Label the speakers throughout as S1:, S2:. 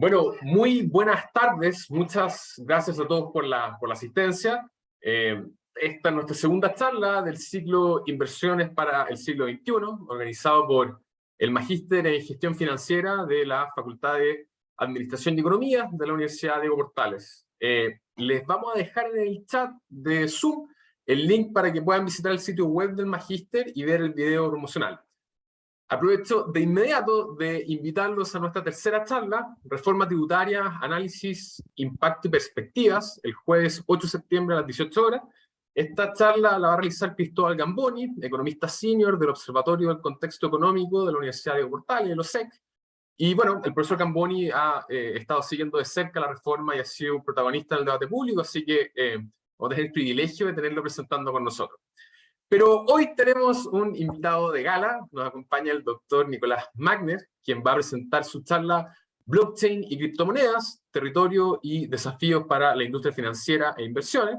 S1: Bueno, muy buenas tardes. Muchas gracias a todos por la asistencia. Esta es nuestra segunda charla del ciclo Inversiones para el siglo XXI, organizado por el Magíster en Gestión Financiera de la Facultad de Administración y Economía de la Universidad Diego Portales. Les vamos a dejar en el chat de Zoom el link para que puedan visitar el sitio web del Magíster y ver el video promocional. Aprovecho de inmediato de invitarlos a nuestra tercera charla, Reforma Tributaria, Análisis, Impacto y Perspectivas, el jueves 8 de septiembre a las 18 horas. Esta charla la va a realizar Cristóbal Gamboni, economista senior del Observatorio del Contexto Económico de la Universidad de Portales, el OSEC. Y bueno, el profesor Gamboni ha estado siguiendo de cerca la reforma y ha sido un protagonista del debate público, así que vamos a tener el privilegio de tenerlo presentando con nosotros. Pero hoy tenemos un invitado de gala, nos acompaña el doctor Nicolás Magner, quien va a presentar su charla Blockchain y criptomonedas, territorio y desafíos para la industria financiera e inversiones.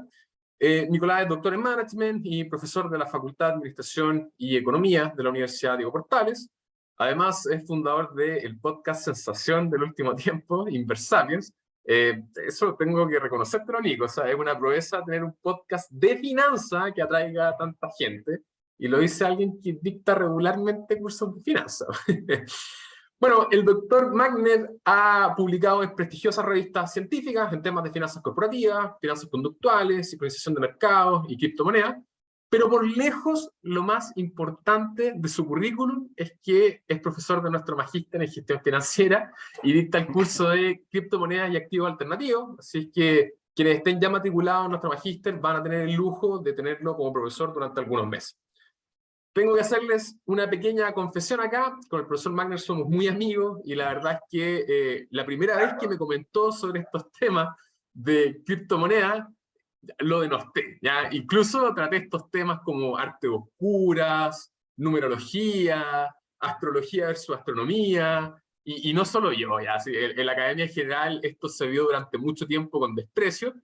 S1: Nicolás es doctor en Management y profesor de la Facultad de Administración y Economía de la Universidad Diego Portales. Además, es fundador del podcast sensación del último tiempo, Inversapiens. Eso tengo que reconocértelo, Nico. O sea, es una proeza tener un podcast de finanzas que atraiga a tanta gente. Y lo dice alguien que dicta regularmente cursos de finanzas. Bueno, el doctor Magner ha publicado en prestigiosas revistas científicas en temas de finanzas corporativas, finanzas conductuales, sincronización de mercados y criptomonedas. Pero por lejos, lo más importante de su currículum es que es profesor de nuestro magíster en gestión financiera y dicta el curso de criptomonedas y activos alternativos. Así es que quienes estén ya matriculados en nuestro magíster van a tener el lujo de tenerlo como profesor durante algunos meses. Tengo que hacerles una pequeña confesión acá. Con el profesor Magner somos muy amigos y la verdad es que la primera vez que me comentó sobre estos temas de criptomonedas, lo denosté, ¿ya? Incluso traté estos temas como arte oscuras, numerología, astrología versus astronomía, y no solo yo, ¿ya? Así, en la academia en general esto se vio durante mucho tiempo con desprecio,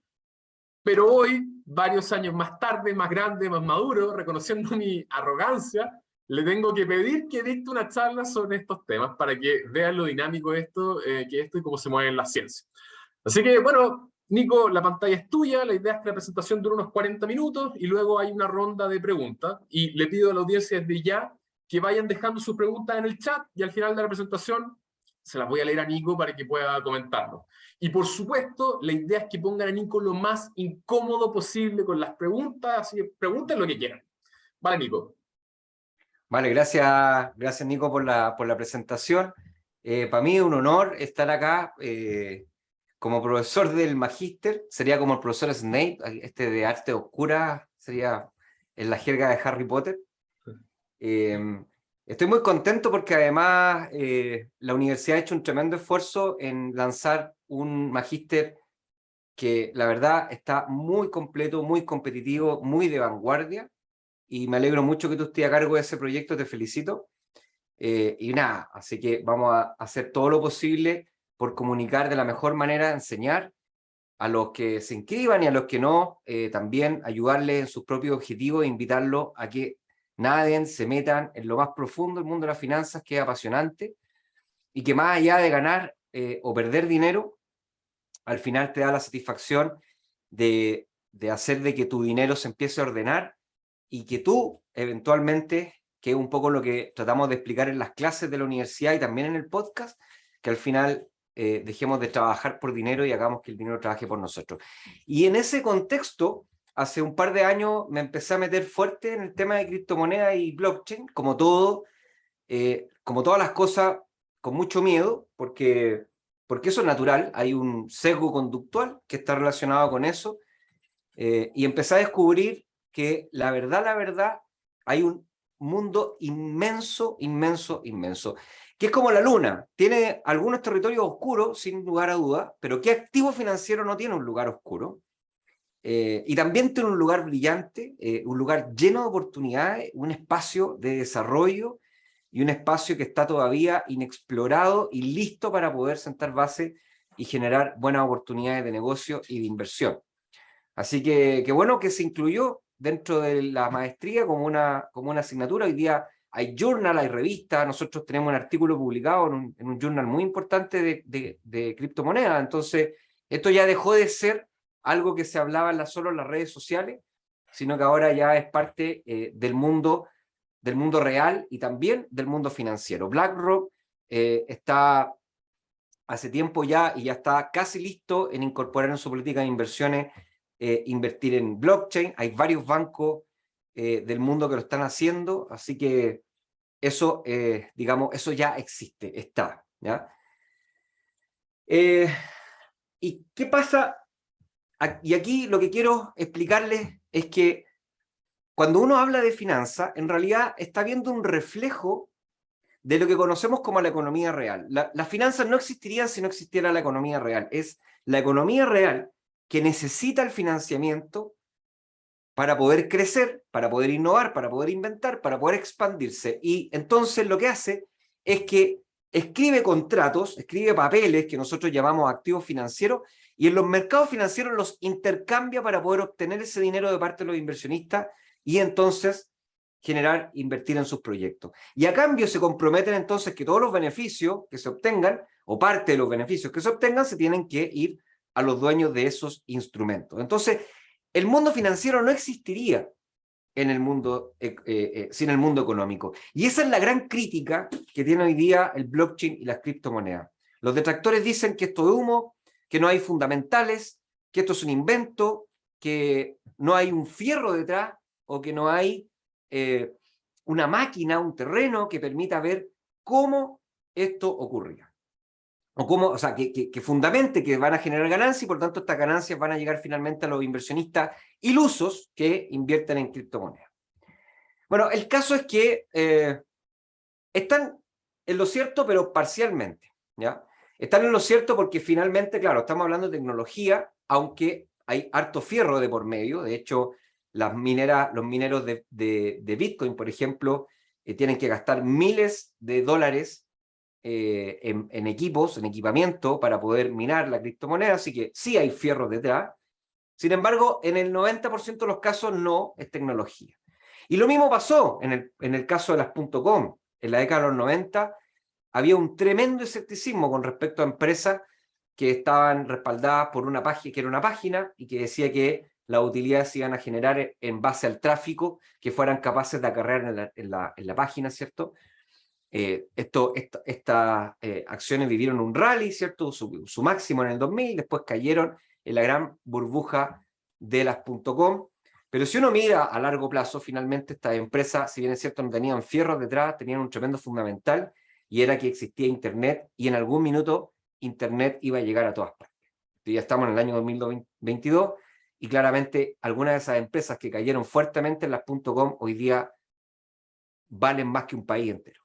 S1: pero hoy, varios años más tarde, más grande, más maduro, reconociendo mi arrogancia, le tengo que pedir que dicte una charla sobre estos temas para que vean lo dinámico de esto, que esto y cómo se mueven las ciencias. Así que, bueno, Nico, la pantalla es tuya, la idea es que la presentación dure unos 40 minutos y luego hay una ronda de preguntas. Y le pido a la audiencia desde ya que vayan dejando sus preguntas en el chat y al final de la presentación se las voy a leer a Nico para que pueda comentarlo. Y por supuesto, la idea es que pongan a Nico lo más incómodo posible con las preguntas, así que pregunten lo que quieran. Vale, Nico.
S2: Vale, gracias Nico por la presentación. Para mí es un honor estar acá como profesor del Magíster. Sería como el profesor Snape, este de arte oscura, sería en la jerga de Harry Potter. Estoy muy contento porque además la universidad ha hecho un tremendo esfuerzo en lanzar un Magíster que la verdad está muy completo, muy competitivo, muy de vanguardia. Y me alegro mucho que tú estés a cargo de ese proyecto, te felicito. Y nada, así que vamos a hacer todo lo posible por comunicar de la mejor manera, enseñar a los que se inscriban y a los que no, también ayudarles en sus propios objetivos e invitarlos a que naden, se metan en lo más profundo del mundo de las finanzas, que es apasionante, y que más allá de ganar o perder dinero, al final te da la satisfacción de hacer de que tu dinero se empiece a ordenar y que tú, eventualmente, que es un poco lo que tratamos de explicar en las clases de la universidad y también en el podcast, que al final dejemos de trabajar por dinero y hagamos que el dinero trabaje por nosotros. Y en ese contexto, hace un par de años me empecé a meter fuerte en el tema de criptomonedas y blockchain, como todas las cosas, con mucho miedo, porque eso es natural, hay un sesgo conductual que está relacionado con eso, y empecé a descubrir que la verdad, hay un mundo inmenso, que es como la luna, tiene algunos territorios oscuros, sin lugar a dudas, pero ¿qué activo financiero no tiene un lugar oscuro? Y también tiene un lugar brillante, un lugar lleno de oportunidades, un espacio de desarrollo y un espacio que está todavía inexplorado y listo para poder sentar base y generar buenas oportunidades de negocio y de inversión. Así que bueno que se incluyó dentro de la maestría como una asignatura. Hoy día hay journal, hay revistas, nosotros tenemos un artículo publicado en un journal muy importante de criptomonedas. Entonces, esto ya dejó de ser algo que se hablaba solo en las redes sociales, sino que ahora ya es parte del mundo real y también del mundo financiero. BlackRock está hace tiempo ya y ya está casi listo en incorporar en su política de inversiones invertir en blockchain. Hay varios bancos del mundo que lo están haciendo, así que eso, digamos, eso ya existe, está, ¿ya? ¿Y qué pasa? Y aquí lo que quiero explicarles es que cuando uno habla de finanzas, en realidad está viendo un reflejo de lo que conocemos como la economía real. Las finanzas no existirían si no existiera la economía real. Es la economía real que necesita el financiamiento para poder crecer, para poder innovar, para poder inventar, para poder expandirse. Y entonces lo que hace es que escribe contratos, escribe papeles que nosotros llamamos activos financieros, y en los mercados financieros los intercambia para poder obtener ese dinero de parte de los inversionistas y entonces invertir en sus proyectos. Y a cambio se comprometen entonces que todos los beneficios que se obtengan, o parte de los beneficios que se obtengan, se tienen que ir a los dueños de esos instrumentos. Entonces, el mundo financiero no existiría en el mundo, sin el mundo económico. Y esa es la gran crítica que tiene hoy día el blockchain y las criptomonedas. Los detractores dicen que esto es humo, que no hay fundamentales, que esto es un invento, que no hay un fierro detrás, o que no hay una máquina, un terreno que permita ver cómo esto ocurría. O sea, que fundamente que van a generar ganancias y por tanto estas ganancias van a llegar finalmente a los inversionistas ilusos que invierten en criptomonedas. Bueno, el caso es que están en lo cierto, pero parcialmente, ¿ya? Están en lo cierto porque finalmente, claro, estamos hablando de tecnología, aunque hay harto fierro de por medio. De hecho, los mineros de Bitcoin, por ejemplo, tienen que gastar miles de dólares en equipos, en equipamiento para poder minar la criptomoneda, así que sí hay fierro detrás. Sin embargo, en el 90% de los casos no es tecnología. Y lo mismo pasó en el caso de las .com. En la década de los 90 había un tremendo escepticismo con respecto a empresas que estaban respaldadas por una página, que era una página, y que decía que las utilidades se iban a generar en base al tráfico que fueran capaces de acarrear en la página, ¿cierto? Estas acciones vivieron un rally, ¿cierto? Su máximo en el 2000, después cayeron en la gran burbuja de las .com. Pero si uno mira a largo plazo, finalmente estas empresas, si bien es cierto, no tenían fierros detrás, tenían un tremendo fundamental, y era que existía Internet, y en algún minuto Internet iba a llegar a todas partes. Ya estamos en el año 2022, y claramente algunas de esas empresas que cayeron fuertemente en las .com hoy día valen más que un país entero.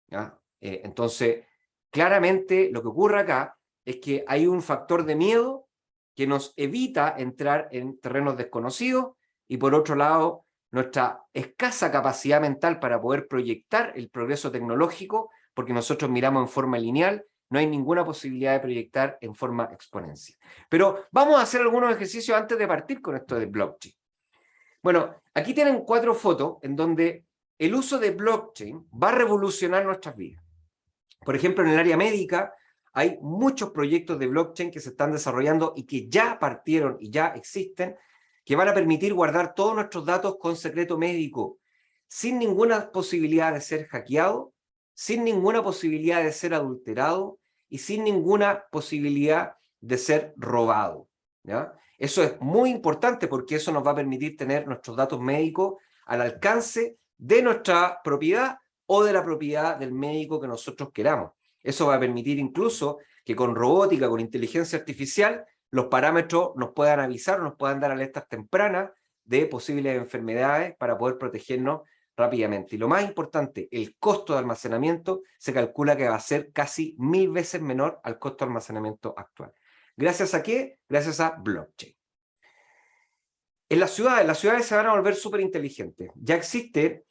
S2: ¿Ya? Entonces, claramente lo que ocurre acá es que hay un factor de miedo que nos evita entrar en terrenos desconocidos, y por otro lado, nuestra escasa capacidad mental para poder proyectar el progreso tecnológico, porque nosotros miramos en forma lineal, no hay ninguna posibilidad de proyectar en forma exponencial. Pero vamos a hacer algunos ejercicios antes de partir con esto de blockchain. Bueno, aquí tienen 4 fotos en donde el uso de blockchain va a revolucionar nuestras vidas. Por ejemplo, en el área médica hay muchos proyectos de blockchain que se están desarrollando y que ya partieron y ya existen, que van a permitir guardar todos nuestros datos con secreto médico, sin ninguna posibilidad de ser hackeado, sin ninguna posibilidad de ser adulterado y sin ninguna posibilidad de ser robado, ¿ya? Eso es muy importante porque eso nos va a permitir tener nuestros datos médicos al alcance de nuestra propiedad o de la propiedad del médico que nosotros queramos. Eso va a permitir incluso que con robótica, con inteligencia artificial, los parámetros nos puedan avisar, nos puedan dar alertas tempranas de posibles enfermedades para poder protegernos rápidamente. Y lo más importante, el costo de almacenamiento se calcula que va a ser casi 1000 veces menor al costo de almacenamiento actual. ¿Gracias a qué? Gracias a blockchain. En las ciudades se van a volver súper inteligentes. Ya existe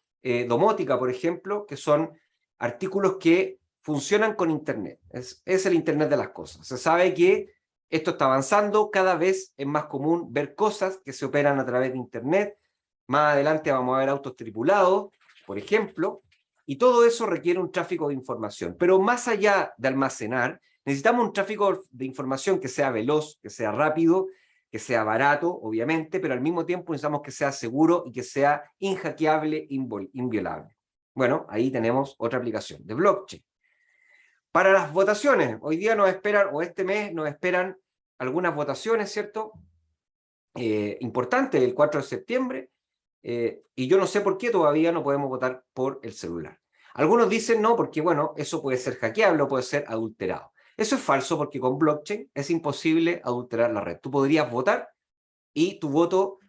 S2: domótica, por ejemplo, que son artículos que funcionan con Internet. Es el Internet de las cosas. Se sabe que esto está avanzando, cada vez es más común ver cosas que se operan a través de Internet. Más adelante vamos a ver autos tripulados, por ejemplo, Y todo eso requiere un tráfico de información. Pero más allá de almacenar, necesitamos un tráfico de información que sea veloz, que sea rápido, que sea barato, obviamente, pero al mismo tiempo necesitamos que sea seguro y que sea inhackeable, inviolable. Bueno, ahí tenemos otra aplicación de blockchain. Para las votaciones, hoy día nos esperan, o este mes nos esperan algunas votaciones, ¿cierto? Importantes, el 4 de septiembre, y yo no sé por qué todavía no podemos votar por el celular. Algunos dicen no, porque bueno, eso puede ser hackeable o puede ser adulterado. Eso es falso porque con blockchain es imposible adulterar la red. Tú podrías votar y tu voto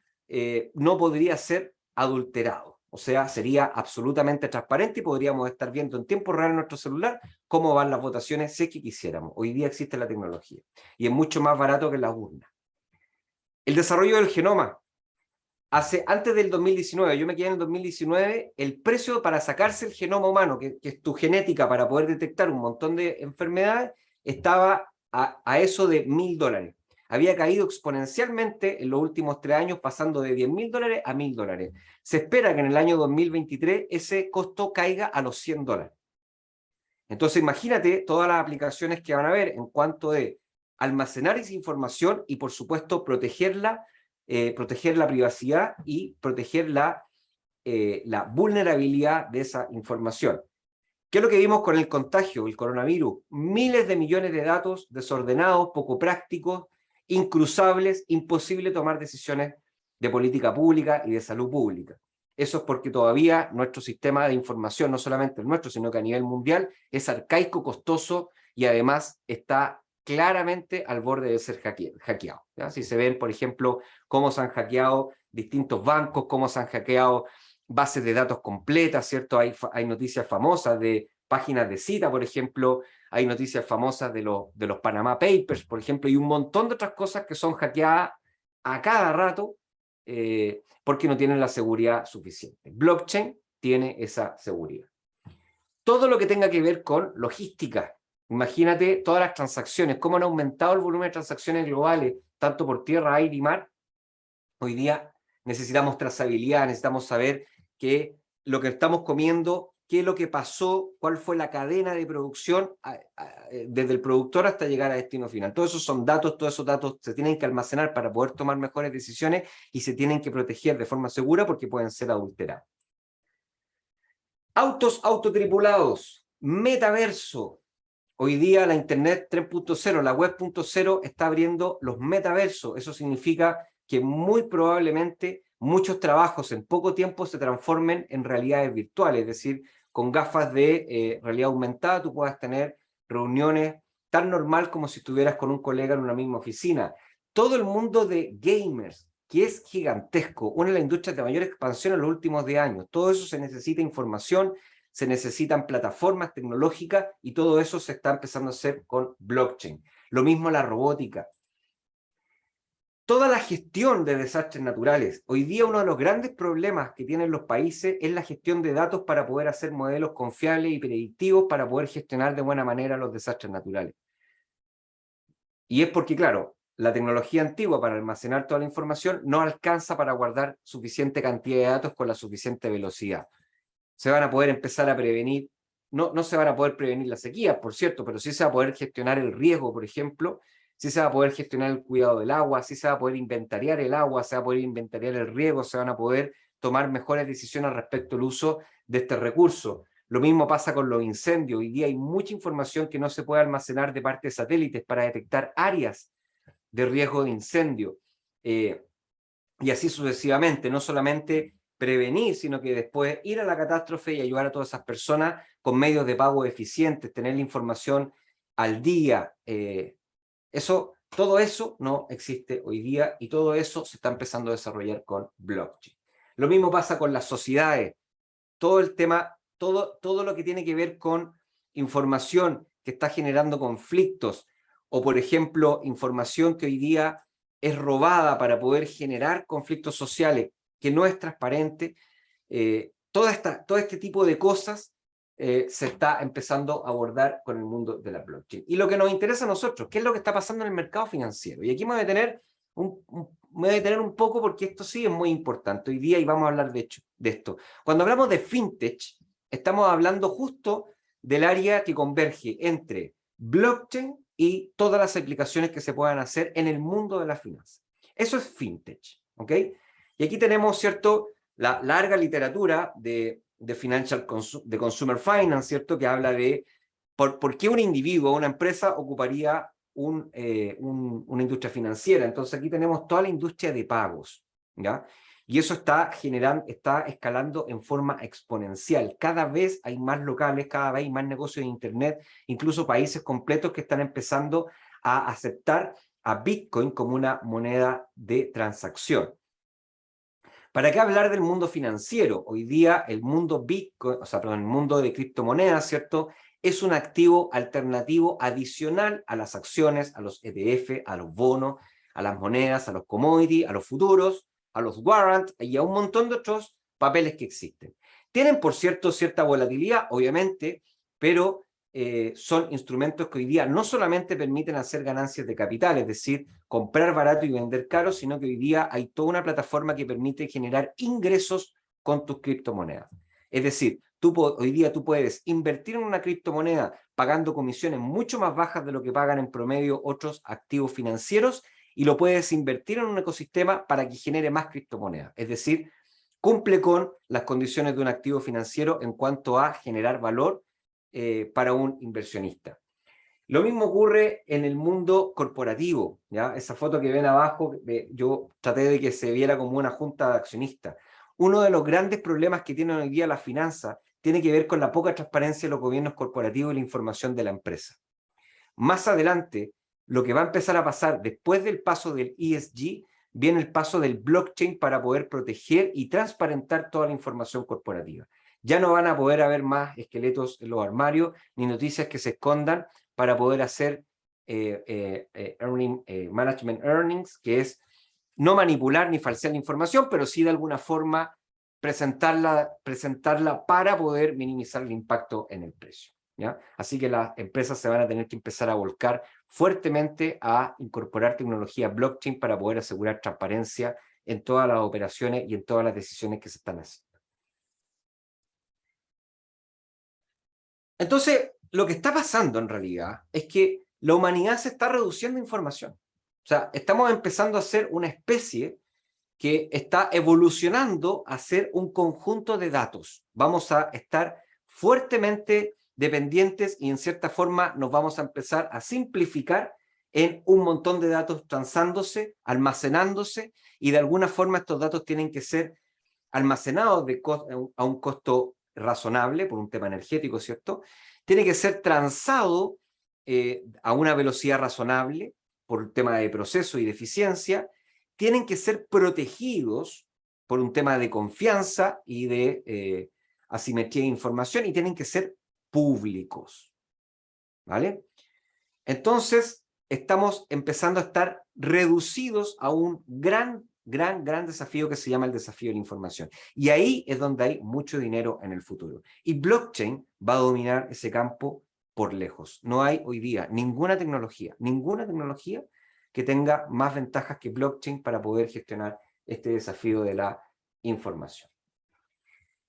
S2: no podría ser adulterado. O sea, sería absolutamente transparente y podríamos estar viendo en tiempo real en nuestro celular cómo van las votaciones si es que quisiéramos. Hoy día existe la tecnología y es mucho más barato que las urnas. El desarrollo del genoma. Antes del 2019, yo me quedé en el 2019, el precio para sacarse el genoma humano, que es tu genética para poder detectar un montón de enfermedades, estaba a eso de $1.000. Había caído exponencialmente en los últimos 3 años, pasando de $10.000 a $1.000. Se espera que en el año 2023 ese costo caiga a los $100. Entonces imagínate todas las aplicaciones que van a haber en cuanto de almacenar esa información y por supuesto protegerla, proteger la privacidad y proteger la vulnerabilidad de esa información. ¿Qué es lo que vimos con el contagio, el coronavirus? Miles de millones de datos desordenados, poco prácticos, incruzables, imposible tomar decisiones de política pública y de salud pública. Eso es porque todavía nuestro sistema de información, no solamente el nuestro, sino que a nivel mundial, es arcaico, costoso y además está claramente al borde de ser hackeado. ¿Ya? Si se ven, por ejemplo, cómo se han hackeado distintos bancos, cómo se han hackeado bases de datos completas, ¿cierto? Hay noticias famosas de páginas de cita, por ejemplo, hay noticias famosas de los Panama Papers, por ejemplo, y un montón de otras cosas que son hackeadas a cada rato porque no tienen la seguridad suficiente. Blockchain tiene esa seguridad. Todo lo que tenga que ver con logística. Imagínate todas las transacciones, cómo han aumentado el volumen de transacciones globales, tanto por tierra, aire y mar. Hoy día necesitamos trazabilidad, necesitamos saber que lo que estamos comiendo, qué es lo que pasó, cuál fue la cadena de producción desde el productor hasta llegar a destino final. Todos esos son datos, todos esos datos se tienen que almacenar para poder tomar mejores decisiones y se tienen que proteger de forma segura porque pueden ser adulterados. Autos autotripulados, metaverso. Hoy día la Internet 3.0, la web 0.0 está abriendo los metaversos. Eso significa que muy probablemente muchos trabajos en poco tiempo se transformen en realidades virtuales, es decir, con gafas de realidad aumentada tú puedas tener reuniones tan normal como si estuvieras con un colega en una misma oficina. Todo el mundo de gamers, que es gigantesco, una de las industrias de mayor expansión en los últimos 10 años, todo eso se necesita información, se necesitan plataformas tecnológicas y todo eso se está empezando a hacer con blockchain. Lo mismo la robótica. Toda la gestión de desastres naturales. Hoy día uno de los grandes problemas que tienen los países es la gestión de datos para poder hacer modelos confiables y predictivos para poder gestionar de buena manera los desastres naturales. Y es porque, claro, la tecnología antigua para almacenar toda la información no alcanza para guardar suficiente cantidad de datos con la suficiente velocidad. Se van a poder empezar a prevenir, no se van a poder prevenir las sequías, por cierto, pero sí se va a poder gestionar el riesgo, por ejemplo, sí se va a poder gestionar el cuidado del agua, sí se va a poder inventariar el agua, se va a poder inventariar el riego, se van a poder tomar mejores decisiones respecto al uso de este recurso. Lo mismo pasa con los incendios. Hoy día hay mucha información que no se puede almacenar de parte de satélites para detectar áreas de riesgo de incendio. Y así sucesivamente, no solamente prevenir, sino que después ir a la catástrofe y ayudar a todas esas personas con medios de pago eficientes, tener la información al día. Todo eso no existe hoy día y todo eso se está empezando a desarrollar con blockchain. Lo mismo pasa con las sociedades. Todo el tema, todo lo que tiene que ver con información que está generando conflictos o, por ejemplo, información que hoy día es robada para poder generar conflictos sociales, que no es transparente, todo este tipo de cosas se está empezando a abordar con el mundo de la blockchain. Y lo que nos interesa a nosotros, ¿qué es lo que está pasando en el mercado financiero? Y aquí me voy a detener un poco porque esto sí es muy importante hoy día y vamos a hablar de esto. Cuando hablamos de fintech, Estamos hablando justo del área que converge entre blockchain y todas las aplicaciones que se puedan hacer en el mundo de la finanza. Eso es fintech, ¿ok? Y aquí tenemos, ¿cierto?, la larga literatura de consumer finance, ¿cierto?, que habla de por qué un individuo o una empresa ocuparía una industria financiera. Entonces aquí tenemos toda la industria de pagos, ¿ya? Y eso está escalando en forma exponencial. Cada vez hay más locales, cada vez hay más negocios en Internet, incluso países completos que están empezando a aceptar a Bitcoin como una moneda de transacción. ¿Para qué hablar del mundo financiero? Hoy día el mundo Bitcoin, el mundo de criptomonedas, ¿cierto?, es un activo alternativo adicional a las acciones, a los ETF, a los bonos, a las monedas, a los commodities, a los futuros, a los warrants y a un montón de otros papeles que existen. Tienen, por cierto, cierta volatilidad, obviamente, pero son instrumentos que hoy día no solamente permiten hacer ganancias de capital, es decir, comprar barato y vender caro, sino que hoy día hay toda una plataforma que permite generar ingresos con tus criptomonedas. Es decir, hoy día tú puedes invertir en una criptomoneda pagando comisiones mucho más bajas de lo que pagan en promedio otros activos financieros, y lo puedes invertir en un ecosistema para que genere más criptomonedas. Es decir, cumple con las condiciones de un activo financiero en cuanto a generar valor para un inversionista. Lo mismo ocurre en el mundo corporativo, ¿ya? Esa foto que ven abajo, yo traté de que se viera como una junta de accionistas. Uno de los grandes problemas que tienen hoy día las finanzas tiene que ver con la poca transparencia de los gobiernos corporativos y la información de la empresa. Más adelante, lo que va a empezar a pasar después del paso del ESG, viene el paso del blockchain para poder proteger y transparentar toda la información corporativa. Ya no van a poder haber más esqueletos en los armarios, ni noticias que se escondan para poder hacer management earnings, que es no manipular ni falsear la información, pero sí de alguna forma presentarla para poder minimizar el impacto en el precio, ¿ya? Así que las empresas se van a tener que empezar a volcar fuertemente a incorporar tecnología blockchain para poder asegurar transparencia en todas las operaciones y en todas las decisiones que se están haciendo. Entonces, lo que está pasando en realidad es que la humanidad se está reduciendo información. O sea, estamos empezando a ser una especie que está evolucionando a ser un conjunto de datos. Vamos a estar fuertemente dependientes y en cierta forma nos vamos a empezar a simplificar en un montón de datos transándose, almacenándose, y de alguna forma estos datos tienen que ser almacenados a un costo razonable por un tema energético, ¿cierto? Tiene que ser transado a una velocidad razonable por un tema de proceso y de eficiencia. Tienen que ser protegidos por un tema de confianza y de asimetría de información, y tienen que ser públicos, ¿vale? Entonces, estamos empezando a estar reducidos a un gran desafío que se llama el desafío de la información. Y ahí es donde hay mucho dinero en el futuro. Y blockchain va a dominar ese campo por lejos. No hay hoy día ninguna tecnología que tenga más ventajas que blockchain para poder gestionar este desafío de la información.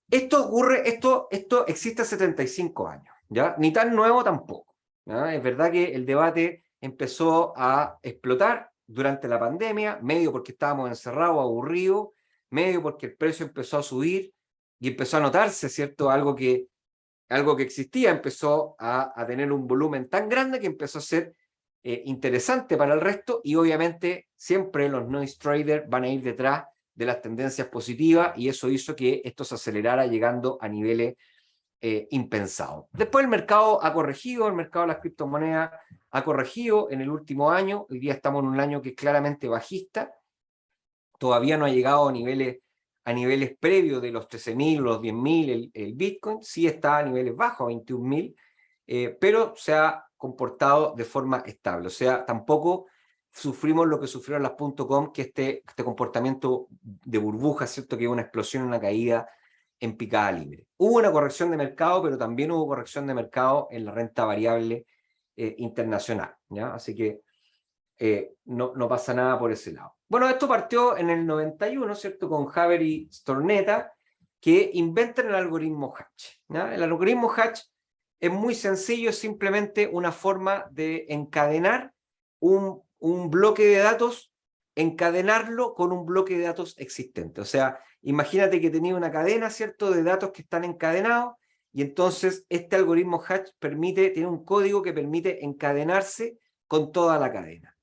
S2: Esto existe hace 75 años, ¿ya? Ni tan nuevo tampoco, ¿ya? Es verdad que el debate empezó a explotar durante la pandemia, medio porque estábamos encerrados, aburridos, medio porque el precio empezó a subir y empezó a notarse, ¿cierto? Algo que existía empezó a tener un volumen tan grande que empezó a ser interesante para el resto, y obviamente siempre los noise traders van a ir detrás de las tendencias positivas, y eso hizo que esto se acelerara llegando a niveles impensados. Después el mercado ha corregido, el mercado de las criptomonedas ha corregido en el último año. Hoy día estamos en un año que es claramente bajista, todavía no ha llegado a niveles previos de los 13.000, los 10.000, el Bitcoin sí está a niveles bajos, 21.000, pero se ha comportado de forma estable. O sea, tampoco sufrimos lo que sufrieron las .com, que este comportamiento de burbuja, ¿cierto? Que es una explosión, una caída en picada libre. Hubo una corrección de mercado, pero también hubo corrección de mercado en la renta variable internacional, ¿ya? Así que no pasa nada por ese lado. Bueno, esto partió en el 91, ¿cierto? Con Javier y Stornetta, que inventan el algoritmo Hatch, ¿ya? El algoritmo Hatch es muy sencillo, es simplemente una forma de encadenar un bloque de datos, encadenarlo con un bloque de datos existente. O sea, imagínate que tenía una cadena, ¿cierto?, de datos que están encadenados, y entonces este algoritmo Hatch tiene un código que permite encadenarse con toda la cadena.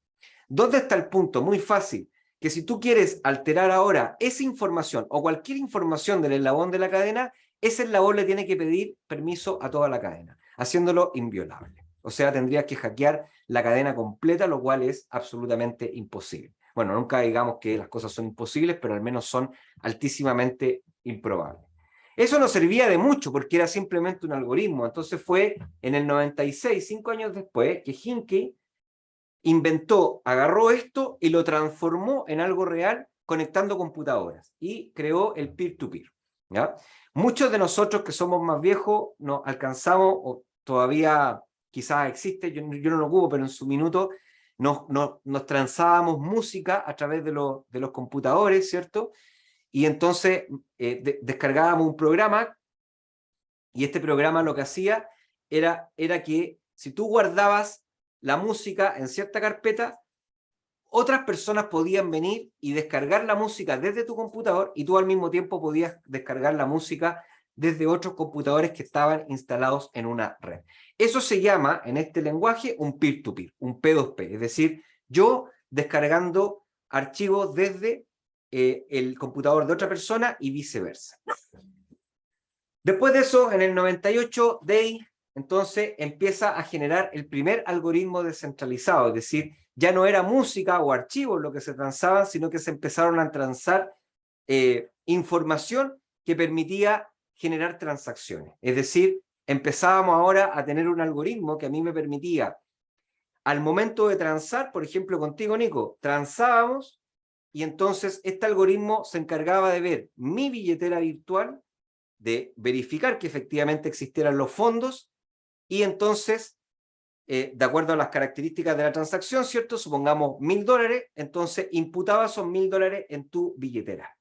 S2: ¿Dónde está el punto? Muy fácil, que si tú quieres alterar ahora esa información o cualquier información del eslabón de la cadena, ese eslabón le tiene que pedir permiso a toda la cadena, haciéndolo inviolable. O sea, tendrías que hackear la cadena completa, lo cual es absolutamente imposible. Bueno, nunca digamos que las cosas son imposibles, pero al menos son altísimamente improbables. Eso no servía de mucho porque era simplemente un algoritmo. Entonces fue en el 96, 5 años después, que Hinckley agarró esto y lo transformó en algo real conectando computadoras y creó el peer-to-peer, ¿ya? Muchos de nosotros que somos más viejos no alcanzamos, o todavía quizás existe, yo no lo ocupo, pero en su minuto nos transábamos música a través de los computadores, ¿cierto? Y entonces descargábamos un programa, y este programa lo que hacía era que si tú guardabas la música en cierta carpeta, otras personas podían venir y descargar la música desde tu computador, y tú al mismo tiempo podías descargar la música desde otros computadores que estaban instalados en una red. Eso se llama, en este lenguaje, un peer-to-peer, un P2P, es decir, yo descargando archivos desde el computador de otra persona y viceversa. Después de eso, en el 98, Day entonces empieza a generar el primer algoritmo descentralizado, es decir, ya no era música o archivos lo que se transaban, sino que se empezaron a transar información que permitía generar transacciones. Es decir, empezábamos ahora a tener un algoritmo que a mí me permitía, al momento de transar, por ejemplo contigo, Nico, transábamos, y entonces este algoritmo se encargaba de ver mi billetera virtual, de verificar que efectivamente existieran los fondos, y entonces, de acuerdo a las características de la transacción, ¿cierto? Supongamos $1000, entonces imputaba esos $1000 en tu billetera.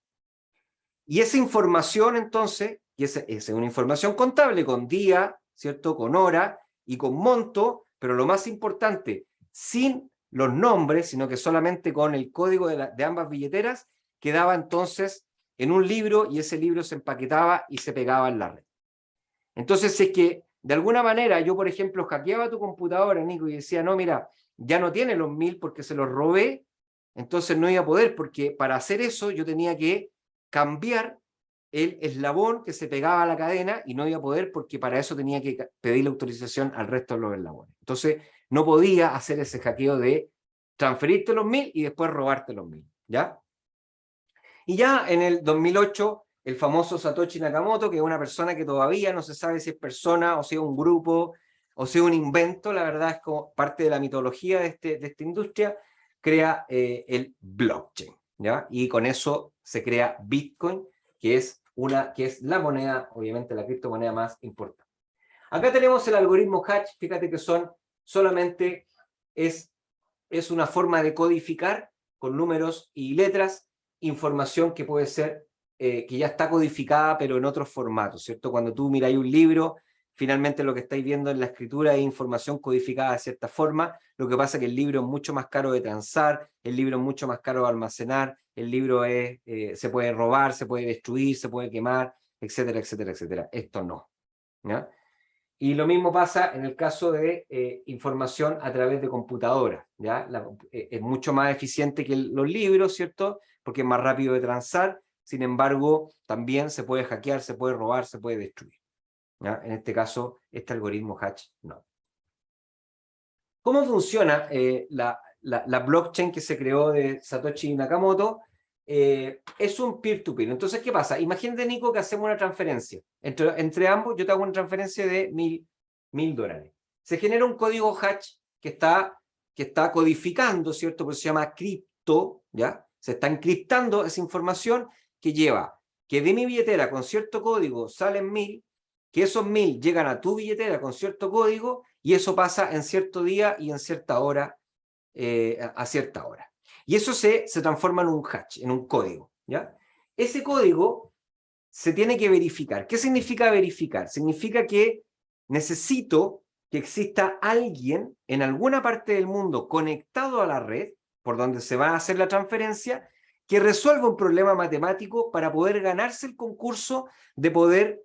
S2: Y esa información, entonces, y esa es una información contable con día, ¿cierto? Con hora y con monto, pero lo más importante, sin los nombres, sino que solamente con el código de ambas billeteras, quedaba entonces en un libro, y ese libro se empaquetaba y se pegaba en la red. Entonces, si es que de alguna manera yo, por ejemplo, hackeaba tu computadora, Nico, y decía, no, mira, ya no tiene los 1000 porque se los robé, entonces no iba a poder, porque para hacer eso yo tenía que cambiar el eslabón que se pegaba a la cadena, y no iba a poder porque para eso tenía que pedir la autorización al resto de los eslabones. Entonces no podía hacer ese hackeo de transferirte los 1000 y después robarte los 1000, ¿ya? Y ya en el 2008, el famoso Satoshi Nakamoto, que es una persona que todavía no se sabe si es persona o si es un grupo o si es un invento, la verdad es como parte de la mitología de esta industria, crea el blockchain, ¿ya? Y con eso se crea Bitcoin, que es la moneda, obviamente la criptomoneda más importante. Acá tenemos el algoritmo Hatch, fíjate que solamente es una forma de codificar con números y letras información que puede ser, que ya está codificada, pero en otros formatos, ¿cierto? Cuando tú miráis un libro, finalmente lo que estáis viendo en la escritura es información codificada de cierta forma. Lo que pasa es que el libro es mucho más caro de transar, el libro es mucho más caro de almacenar, el libro se puede robar, se puede destruir, se puede quemar, etcétera, etcétera, etcétera. Esto no, ¿ya? Y lo mismo pasa en el caso de información a través de computadoras, ¿ya? Es mucho más eficiente que los libros, ¿cierto? Porque es más rápido de transar, sin embargo, también se puede hackear, se puede robar, se puede destruir, ¿ya? En este caso, este algoritmo Hatch no. ¿Cómo funciona la blockchain que se creó de Satoshi Nakamoto? Es un peer-to-peer. Entonces, ¿qué pasa? Imagínate, Nico, que hacemos una transferencia. Entre ambos, yo te hago una transferencia de $1000. Se genera un código Hatch que está codificando, ¿cierto? Pues se llama cripto, ¿ya? Se está encriptando esa información que lleva que de mi billetera con cierto código salen 1000, que esos 1000 llegan a tu billetera con cierto código, y eso pasa en cierto día y en cierta hora, a cierta hora. Y eso se transforma en un hash, en un código, ¿ya? Ese código se tiene que verificar. ¿Qué significa verificar? Significa que necesito que exista alguien en alguna parte del mundo conectado a la red, por donde se va a hacer la transferencia, que resuelva un problema matemático para poder ganarse el concurso de poder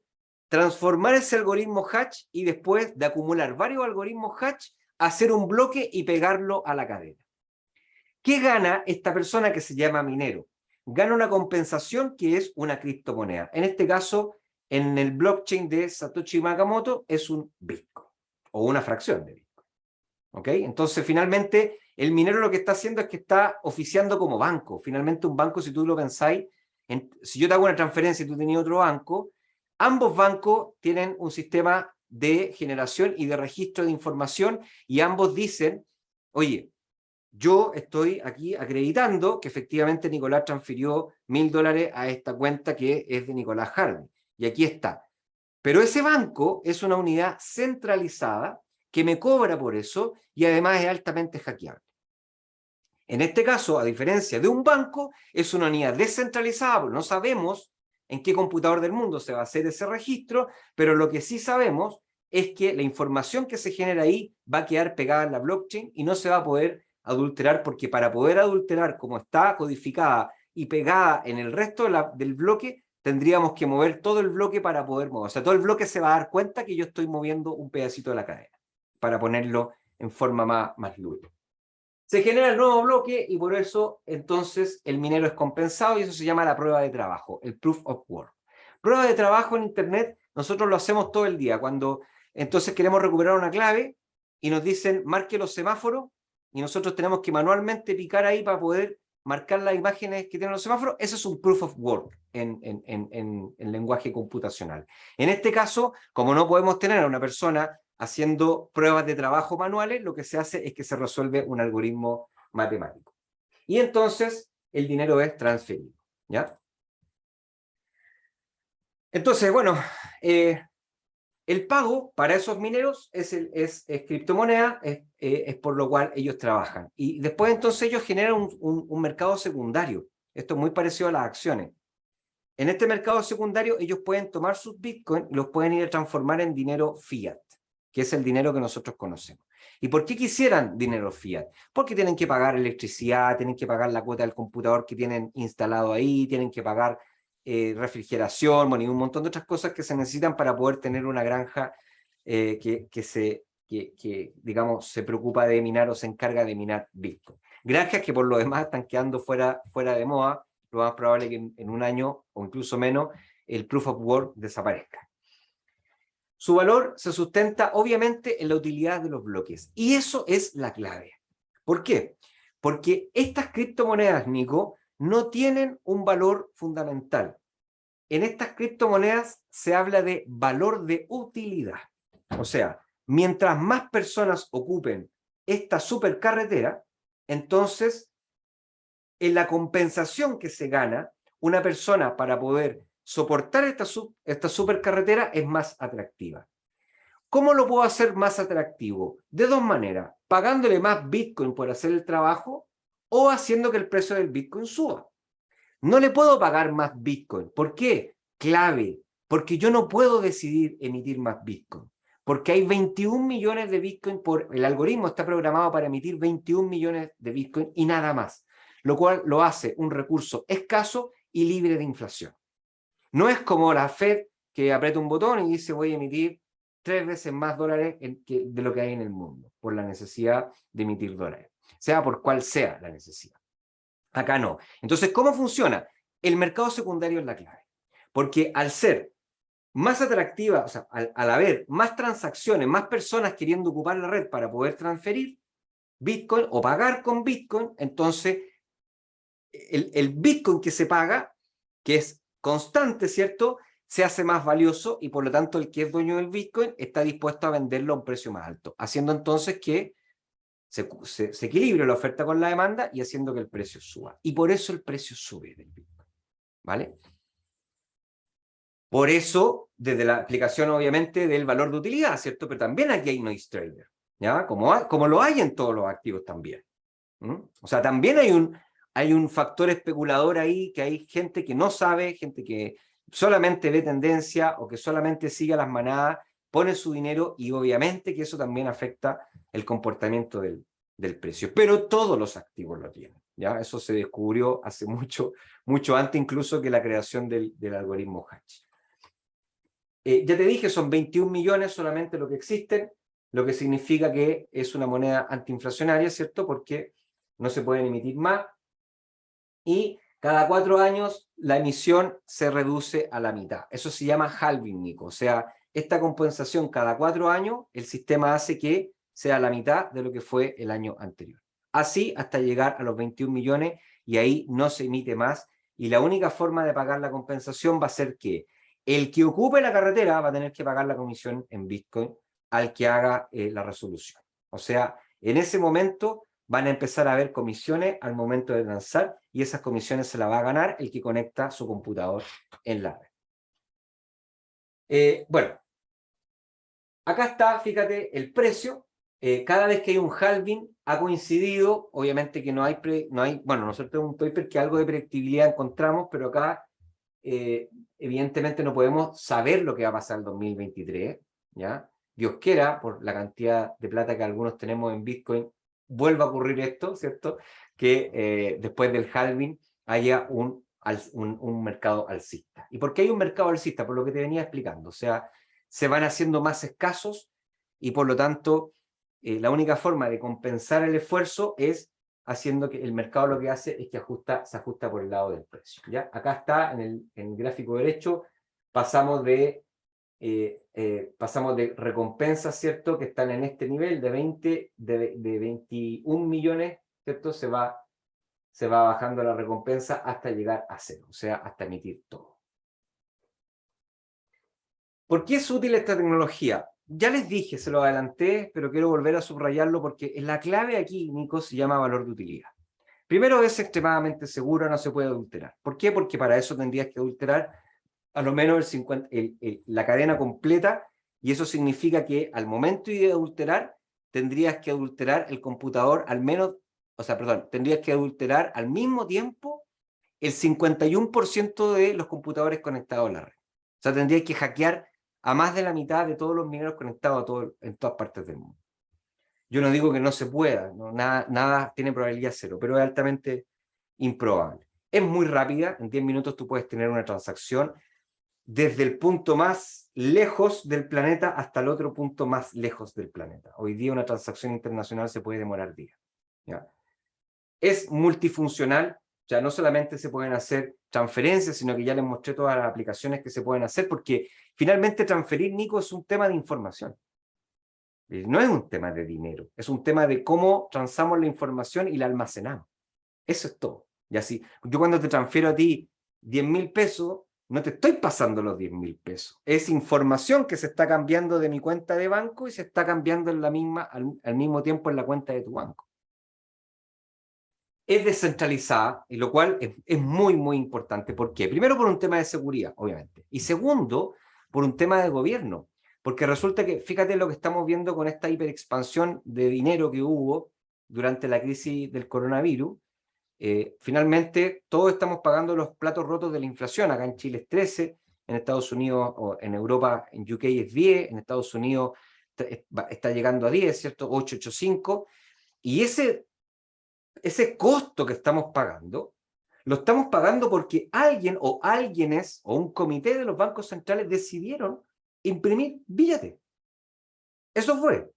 S2: transformar ese algoritmo Hatch y después de acumular varios algoritmos Hatch, hacer un bloque y pegarlo a la cadena. ¿Qué gana esta persona que se llama minero? Gana una compensación que es una criptomoneda. En este caso, en el blockchain de Satoshi Nakamoto es un Bitcoin o una fracción de Bitcoin. ¿Ok? Entonces, finalmente, el minero lo que está haciendo es que está oficiando como banco. Finalmente, un banco, si tú lo pensáis, si yo te hago una transferencia y tú tenías otro banco, ambos bancos tienen un sistema de generación y de registro de información y ambos dicen, oye, yo estoy aquí acreditando que efectivamente Nicolás transfirió $1000 a esta cuenta que es de Nicolás Harvey. Y aquí está. Pero ese banco es una unidad centralizada que me cobra por eso y además es altamente hackeable. En este caso, a diferencia de un banco, es una unidad descentralizada, porque no sabemos en qué computador del mundo se va a hacer ese registro, pero lo que sí sabemos es que la información que se genera ahí va a quedar pegada en la blockchain y no se va a poder adulterar, porque para poder adulterar como está codificada y pegada en el resto del bloque, tendríamos que mover todo el bloque para poder mover. O sea, todo el bloque se va a dar cuenta que yo estoy moviendo un pedacito de la cadena, para ponerlo en forma más lúdica. Se genera el nuevo bloque y por eso entonces el minero es compensado y eso se llama la prueba de trabajo, el proof of work. Prueba de trabajo en Internet, nosotros lo hacemos todo el día. Cuando entonces queremos recuperar una clave y nos dicen marque los semáforos y nosotros tenemos que manualmente picar ahí para poder marcar las imágenes que tienen los semáforos, eso es un proof of work en lenguaje computacional. En este caso, como no podemos tener a una persona haciendo pruebas de trabajo manuales, lo que se hace es que se resuelve un algoritmo matemático. Y entonces el dinero es transferido, ¿ya? Entonces, bueno, el pago para esos mineros es criptomoneda, es por lo cual ellos trabajan. Y después entonces ellos generan un mercado secundario. Esto es muy parecido a las acciones. En este mercado secundario ellos pueden tomar sus bitcoins y los pueden ir a transformar en dinero fiat, que es el dinero que nosotros conocemos. ¿Y por qué quisieran dinero fiat? Porque tienen que pagar electricidad, tienen que pagar la cuota del computador que tienen instalado ahí, tienen que pagar refrigeración, bueno, y un montón de otras cosas que se necesitan para poder tener una granja que digamos, se preocupa de minar o se encarga de minar Bitcoin. Granjas que por lo demás están quedando fuera de moda, lo más probable que en un año o incluso menos el proof of work desaparezca. Su valor se sustenta obviamente en la utilidad de los bloques. Y eso es la clave. ¿Por qué? Porque estas criptomonedas, Nico, no tienen un valor fundamental. En estas criptomonedas se habla de valor de utilidad. O sea, mientras más personas ocupen esta supercarretera, entonces en la compensación que se gana, una persona para poder soportar esta supercarretera es más atractiva. ¿Cómo lo puedo hacer más atractivo? De dos maneras, pagándole más Bitcoin por hacer el trabajo o haciendo que el precio del Bitcoin suba. No le puedo pagar más Bitcoin. ¿Por qué? Clave, porque yo no puedo decidir emitir más Bitcoin. Porque hay 21 millones de Bitcoin, el algoritmo está programado para emitir 21 millones de Bitcoin y nada más, lo cual lo hace un recurso escaso y libre de inflación. No es como la Fed que aprieta un botón y dice voy a emitir 3 veces más dólares de lo que hay en el mundo, por la necesidad de emitir dólares, sea por cual sea la necesidad. Acá no. Entonces, ¿cómo funciona? El mercado secundario es la clave. Porque al ser más atractiva, o sea, al haber más transacciones, más personas queriendo ocupar la red para poder transferir Bitcoin o pagar con Bitcoin, entonces el Bitcoin que se paga, que es constante, ¿cierto?, se hace más valioso y por lo tanto el que es dueño del Bitcoin está dispuesto a venderlo a un precio más alto, haciendo entonces que se equilibre la oferta con la demanda y haciendo que el precio suba. Y por eso el precio sube del Bitcoin, ¿vale? Por eso, desde la aplicación obviamente del valor de utilidad, ¿cierto? Pero también aquí hay noise trader, ¿ya? Como lo hay en todos los activos también. O sea, también hay un factor especulador ahí, que hay gente que no sabe, gente que solamente ve tendencia o que solamente sigue a las manadas, pone su dinero y obviamente que eso también afecta el comportamiento del precio. Pero todos los activos lo tienen, ¿ya? Eso se descubrió hace mucho antes incluso que la creación del algoritmo Hatch. Ya te dije, son 21 millones solamente lo que existen, lo que significa que es una moneda antiinflacionaria, ¿cierto? Porque no se pueden emitir más y cada 4 años la emisión se reduce a la mitad. Eso se llama halving, Nico. O sea, esta compensación cada 4 años, el sistema hace que sea la mitad de lo que fue el año anterior. Así hasta llegar a los 21 millones y ahí no se emite más. Y la única forma de pagar la compensación va a ser que el que ocupe la carretera va a tener que pagar la comisión en Bitcoin al que haga la resolución. O sea, en ese momento van a empezar a haber comisiones al momento de lanzar y esas comisiones se las va a ganar el que conecta su computador en la red. Bueno, acá está, fíjate, el precio. Cada vez que hay un halving ha coincidido, obviamente que no hay, bueno, nosotros tenemos un paper que algo de predictibilidad encontramos, pero acá evidentemente no podemos saber lo que va a pasar en 2023, ¿ya? Dios quiera, por la cantidad de plata que algunos tenemos en Bitcoin, vuelva a ocurrir esto, ¿cierto? Que después del halving haya un mercado alcista. ¿Y por qué hay un mercado alcista? Por lo que te venía explicando. O sea, se van haciendo más escasos y por lo tanto la única forma de compensar el esfuerzo es haciendo que el mercado lo que hace es que se ajusta por el lado del precio, ¿ya? Acá está en el gráfico derecho, pasamos de recompensas, ¿cierto? Que están en este nivel de 21 millones, ¿cierto? Se va bajando la recompensa hasta llegar a 0, o sea, hasta emitir todo. ¿Por qué es útil esta tecnología? Ya les dije, se lo adelanté, pero quiero volver a subrayarlo porque la clave aquí, Nico, se llama valor de utilidad. Primero, es extremadamente seguro, no se puede adulterar. ¿Por qué? Porque para eso tendrías que adulterar a lo menos la cadena completa, y eso significa que al momento de adulterar, tendrías que adulterar el computador al menos, o sea, perdón, tendrías que adulterar al mismo tiempo el 51% de los computadores conectados a la red. O sea, tendrías que hackear a más de la mitad de todos los mineros conectados en todas partes del mundo. Yo no digo que no se pueda, ¿no? Nada tiene probabilidad cero, pero es altamente improbable. Es muy rápida, en 10 minutos tú puedes tener una transacción desde el punto más lejos del planeta hasta el otro punto más lejos del planeta. Hoy día una transacción internacional se puede demorar días, ¿ya? Es multifuncional, ya no solamente se pueden hacer transferencias, sino que ya les mostré todas las aplicaciones que se pueden hacer, porque finalmente transferir, Nico, es un tema de información. No es un tema de dinero, es un tema de cómo transamos la información y la almacenamos. Eso es todo. Y así, yo cuando te transfiero a ti 10.000 pesos, no te estoy pasando los 10.000 pesos. Es información que se está cambiando de mi cuenta de banco y se está cambiando en al mismo tiempo en la cuenta de tu banco. Es descentralizada, y lo cual es muy, muy importante. ¿Por qué? Primero, por un tema de seguridad, obviamente. Y segundo, por un tema de gobierno. Porque resulta que, fíjate lo que estamos viendo con esta hiperexpansión de dinero que hubo durante la crisis del coronavirus. Finalmente, todos estamos pagando los platos rotos de la inflación. Acá en Chile es 13, en Estados Unidos, o en Europa, en UK es 10, en Estados Unidos está llegando a 10, ¿cierto? 8,85. Y ese costo que estamos pagando, lo estamos pagando porque alguien o alguienes o un comité de los bancos centrales decidieron imprimir billetes. Eso fue.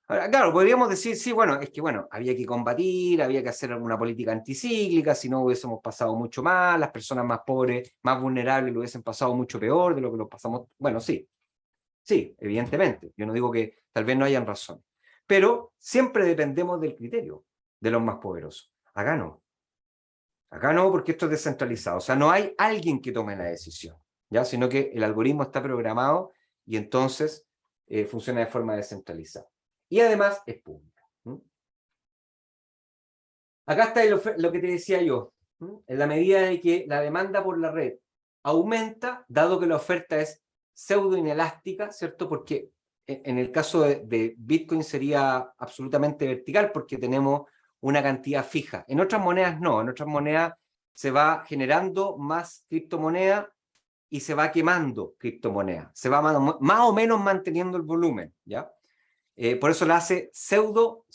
S2: Ahora, claro, podríamos decir, sí, bueno, es que bueno, había que combatir, había que hacer alguna política anticíclica, si no hubiésemos pasado mucho más, las personas más pobres, más vulnerables lo hubiesen pasado mucho peor de lo que lo pasamos. Bueno, sí, evidentemente. Yo no digo que tal vez no hayan razón. Pero siempre dependemos del criterio de los más poderosos. Acá no. Acá no, porque esto es descentralizado. O sea, no hay alguien que tome la decisión, ¿ya? Sino que el algoritmo está programado y entonces funciona de forma descentralizada. Y además es pública. Acá está lo que te decía yo. En la medida de que la demanda por la red aumenta, dado que la oferta es pseudo inelástica, ¿cierto? Porque en el caso de Bitcoin sería absolutamente vertical porque tenemos una cantidad fija. En otras monedas no, en otras monedas se va generando más criptomoneda y se va quemando criptomoneda, se va más o menos manteniendo el volumen, ¿ya? Por eso la hace pseudo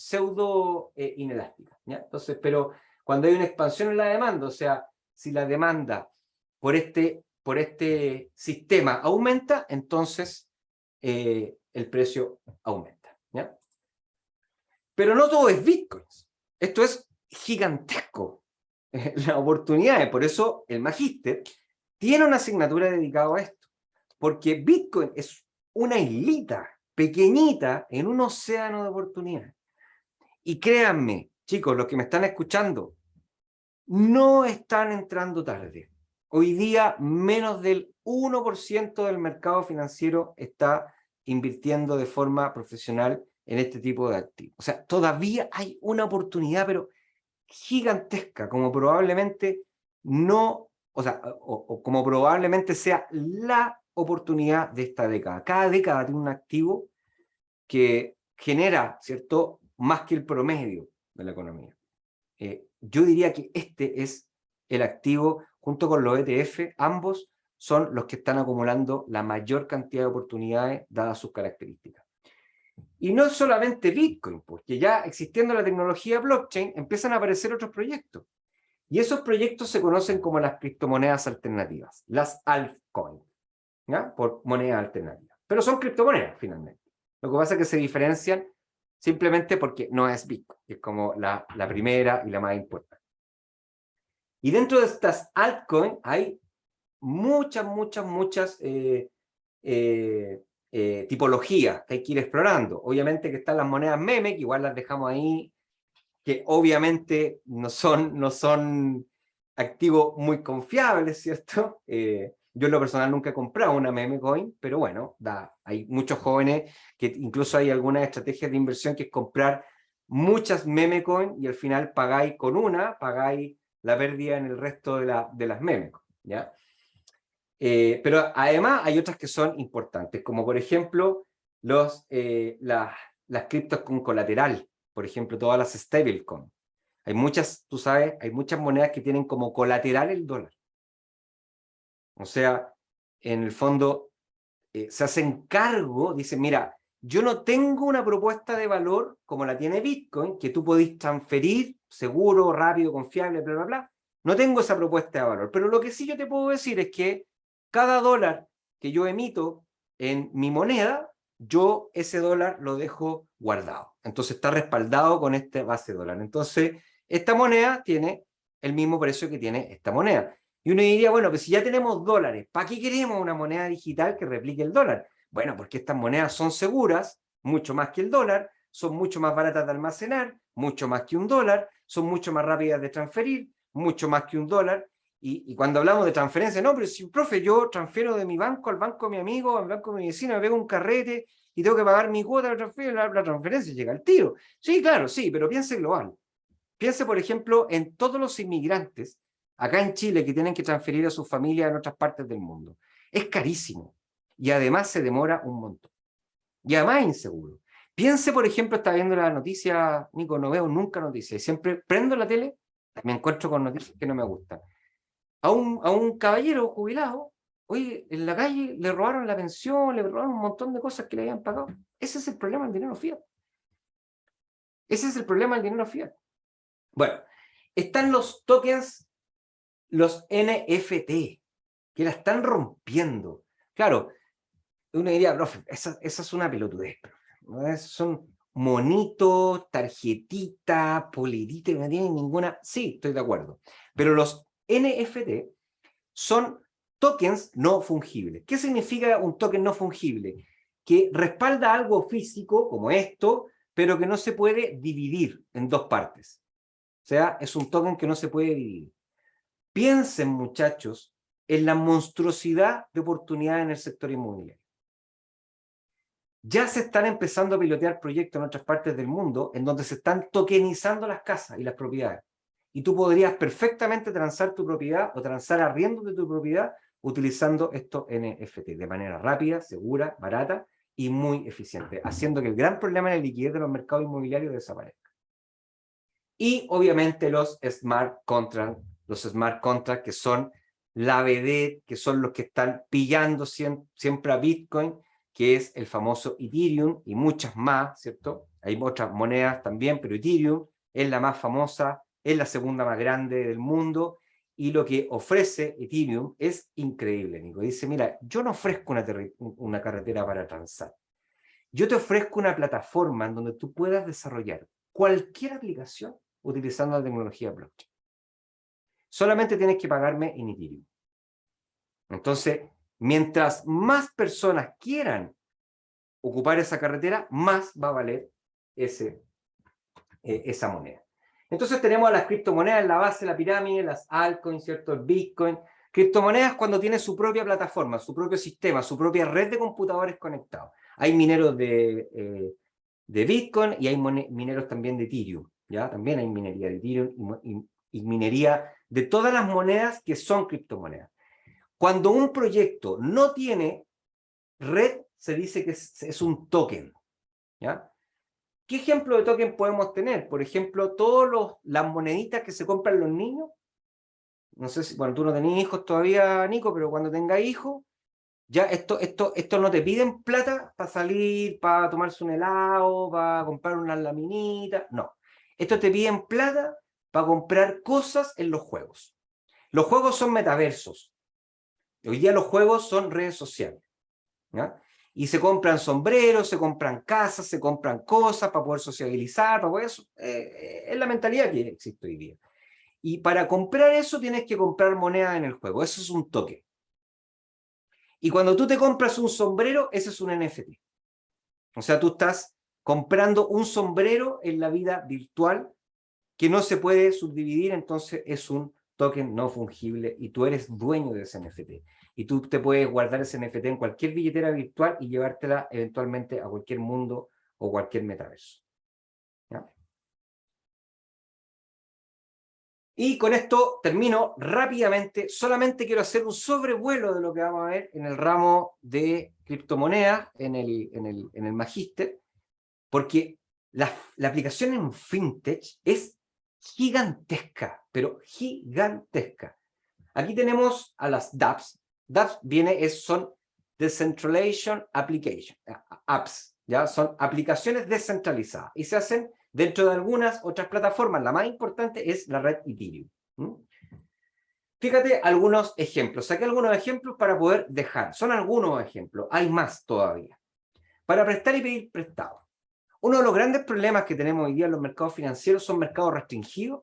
S2: inelástica, ¿ya? Entonces, pero cuando hay una expansión en la demanda, o sea, si la demanda por este sistema aumenta, entonces el precio aumenta, ¿ya? Pero no todo es Bitcoin. Esto es gigantesco. Las oportunidades. Por eso el Magíster tiene una asignatura dedicada a esto. Porque Bitcoin es una islita pequeñita en un océano de oportunidades. Y créanme, chicos, los que me están escuchando, no están entrando tarde. Hoy día menos del 1% del mercado financiero está invirtiendo de forma profesional en este tipo de activos. O sea, todavía hay una oportunidad, pero gigantesca, como probablemente no, o sea, o como probablemente sea la oportunidad de esta década. Cada década tiene un activo que genera, ¿cierto?, más que el promedio de la economía. Yo diría que este es el activo, junto con los ETF, ambos son los que están acumulando la mayor cantidad de oportunidades dadas sus características. Y no solamente Bitcoin, porque ya existiendo la tecnología blockchain, empiezan a aparecer otros proyectos. Y esos proyectos se conocen como las criptomonedas alternativas, las altcoins, ¿ya? Por monedas alternativas. Pero son criptomonedas, finalmente. Lo que pasa es que se diferencian simplemente porque no es Bitcoin, que es como la primera y la más importante. Y dentro de estas altcoins hay muchas tipologías que hay que ir explorando. Obviamente que están las monedas meme, que igual las dejamos ahí, que obviamente no son activos muy confiables, ¿cierto? Yo en lo personal nunca he comprado una meme coin, pero bueno, hay muchos jóvenes que incluso hay algunas estrategias de inversión que es comprar muchas meme coin y al final pagáis pagáis la pérdida en el resto de las meme coin, ¿ya? Pero además hay otras que son importantes, como por ejemplo las criptos con colateral, por ejemplo todas las stablecoin. Hay muchas, tú sabes, hay muchas monedas que tienen como colateral el dólar. O sea, en el fondo se hacen cargo, dicen, mira, yo no tengo una propuesta de valor como la tiene Bitcoin, que tú podés transferir seguro, rápido, confiable, bla, bla, bla. No tengo esa propuesta de valor, pero lo que sí yo te puedo decir es que cada dólar que yo emito en mi moneda, yo ese dólar lo dejo guardado. Entonces está respaldado con este base dólar. Entonces, esta moneda tiene el mismo precio que tiene esta moneda. Y uno diría, bueno, pues si ya tenemos dólares, ¿para qué queremos una moneda digital que replique el dólar? Bueno, porque estas monedas son seguras, mucho más que el dólar, son mucho más baratas de almacenar, mucho más que un dólar, son mucho más rápidas de transferir, mucho más que un dólar. Y cuando hablamos de transferencia, no, pero si, profe, yo transfiero de mi banco al banco de mi amigo, al banco de mi vecino, me pego un carrete y tengo que pagar mi cuota de transferencia, la transferencia llega al tiro. Sí, claro, sí, pero piense global. Piense, por ejemplo, en todos los inmigrantes acá en Chile que tienen que transferir a sus familias en otras partes del mundo. Es carísimo y además se demora un montón. Y además es inseguro. Piense, por ejemplo, está viendo la noticia, Nico, no veo nunca noticias, siempre prendo la tele, me encuentro con noticias que no me gustan. A un caballero jubilado, oye, en la calle le robaron la pensión, le robaron un montón de cosas que le habían pagado. Ese es el problema del dinero fiat. Ese es el problema del dinero fiat. Bueno, están los tokens, los NFT, que la están rompiendo. Claro, uno diría, profe, esa es una pelotudez, ¿no? Son monitos, tarjetita, polidita, no tienen ninguna... Sí, estoy de acuerdo. Pero los NFT son tokens no fungibles. ¿Qué significa un token no fungible? Que respalda algo físico, como esto, pero que no se puede dividir en dos partes. O sea, es un token que no se puede dividir. Piensen, muchachos, en la monstruosidad de oportunidades en el sector inmobiliario. Ya se están empezando a pilotear proyectos en otras partes del mundo en donde se están tokenizando las casas y las propiedades. Y tú podrías perfectamente transar tu propiedad o transar arriendos de tu propiedad utilizando estos NFT de manera rápida, segura, barata y muy eficiente, haciendo que el gran problema de la liquidez de los mercados inmobiliarios desaparezca. Y obviamente los smart contracts que son la vedette, que son los que están pillando siempre a Bitcoin, que es el famoso Ethereum, y muchas más, ¿cierto? Hay otras monedas también, pero Ethereum es la más famosa, es la segunda más grande del mundo, y lo que ofrece Ethereum es increíble, Nico. Dice, mira, yo no ofrezco una carretera para transar. Yo te ofrezco una plataforma en donde tú puedas desarrollar cualquier aplicación utilizando la tecnología blockchain. Solamente tienes que pagarme en Ethereum. Entonces, mientras más personas quieran ocupar esa carretera, más va a valer esa moneda. Entonces tenemos a las criptomonedas en la base de la pirámide, las altcoins, ¿cierto? El Bitcoin. Criptomonedas cuando tiene su propia plataforma, su propio sistema, su propia red de computadores conectados. Hay mineros de Bitcoin y hay mineros también de Ethereum, ¿ya? También hay minería de Ethereum y minería de todas las monedas que son criptomonedas. Cuando un proyecto no tiene red, se dice que es un token, ¿ya? ¿Qué ejemplo de token podemos tener? Por ejemplo, todas las moneditas que se compran los niños. No sé si, bueno, tú no tenés hijos todavía, Nico, pero cuando tengas hijos, ya esto no te piden plata para salir, para tomarse un helado, para comprar unas laminitas, no. Esto te piden plata para comprar cosas en los juegos. Los juegos son metaversos. Hoy día los juegos son redes sociales, ¿ya? Y se compran sombreros, se compran casas, se compran cosas para poder sociabilizar, para poder, es la mentalidad que existe hoy día. Y para comprar eso tienes que comprar moneda en el juego, eso es un token. Y cuando tú te compras un sombrero, ese es un NFT. O sea, tú estás comprando un sombrero en la vida virtual que no se puede subdividir, entonces es un token no fungible y tú eres dueño de ese NFT. Y tú te puedes guardar ese NFT en cualquier billetera virtual y llevártela eventualmente a cualquier mundo o cualquier metaverso. ¿Ya? Y con esto termino rápidamente. Solamente quiero hacer un sobrevuelo de lo que vamos a ver en el ramo de criptomonedas, en el Magíster, porque la aplicación en FinTech es gigantesca, pero gigantesca. Aquí tenemos a las dApps. dApps son Decentralization Application, apps, ¿ya? Son aplicaciones descentralizadas y se hacen dentro de algunas otras plataformas. La más importante es la red Ethereum. Fíjate algunos ejemplos. Saqué algunos ejemplos para poder dejar. Son algunos ejemplos, hay más todavía. Para prestar y pedir prestado. Uno de los grandes problemas que tenemos hoy día en los mercados financieros son mercados restringidos,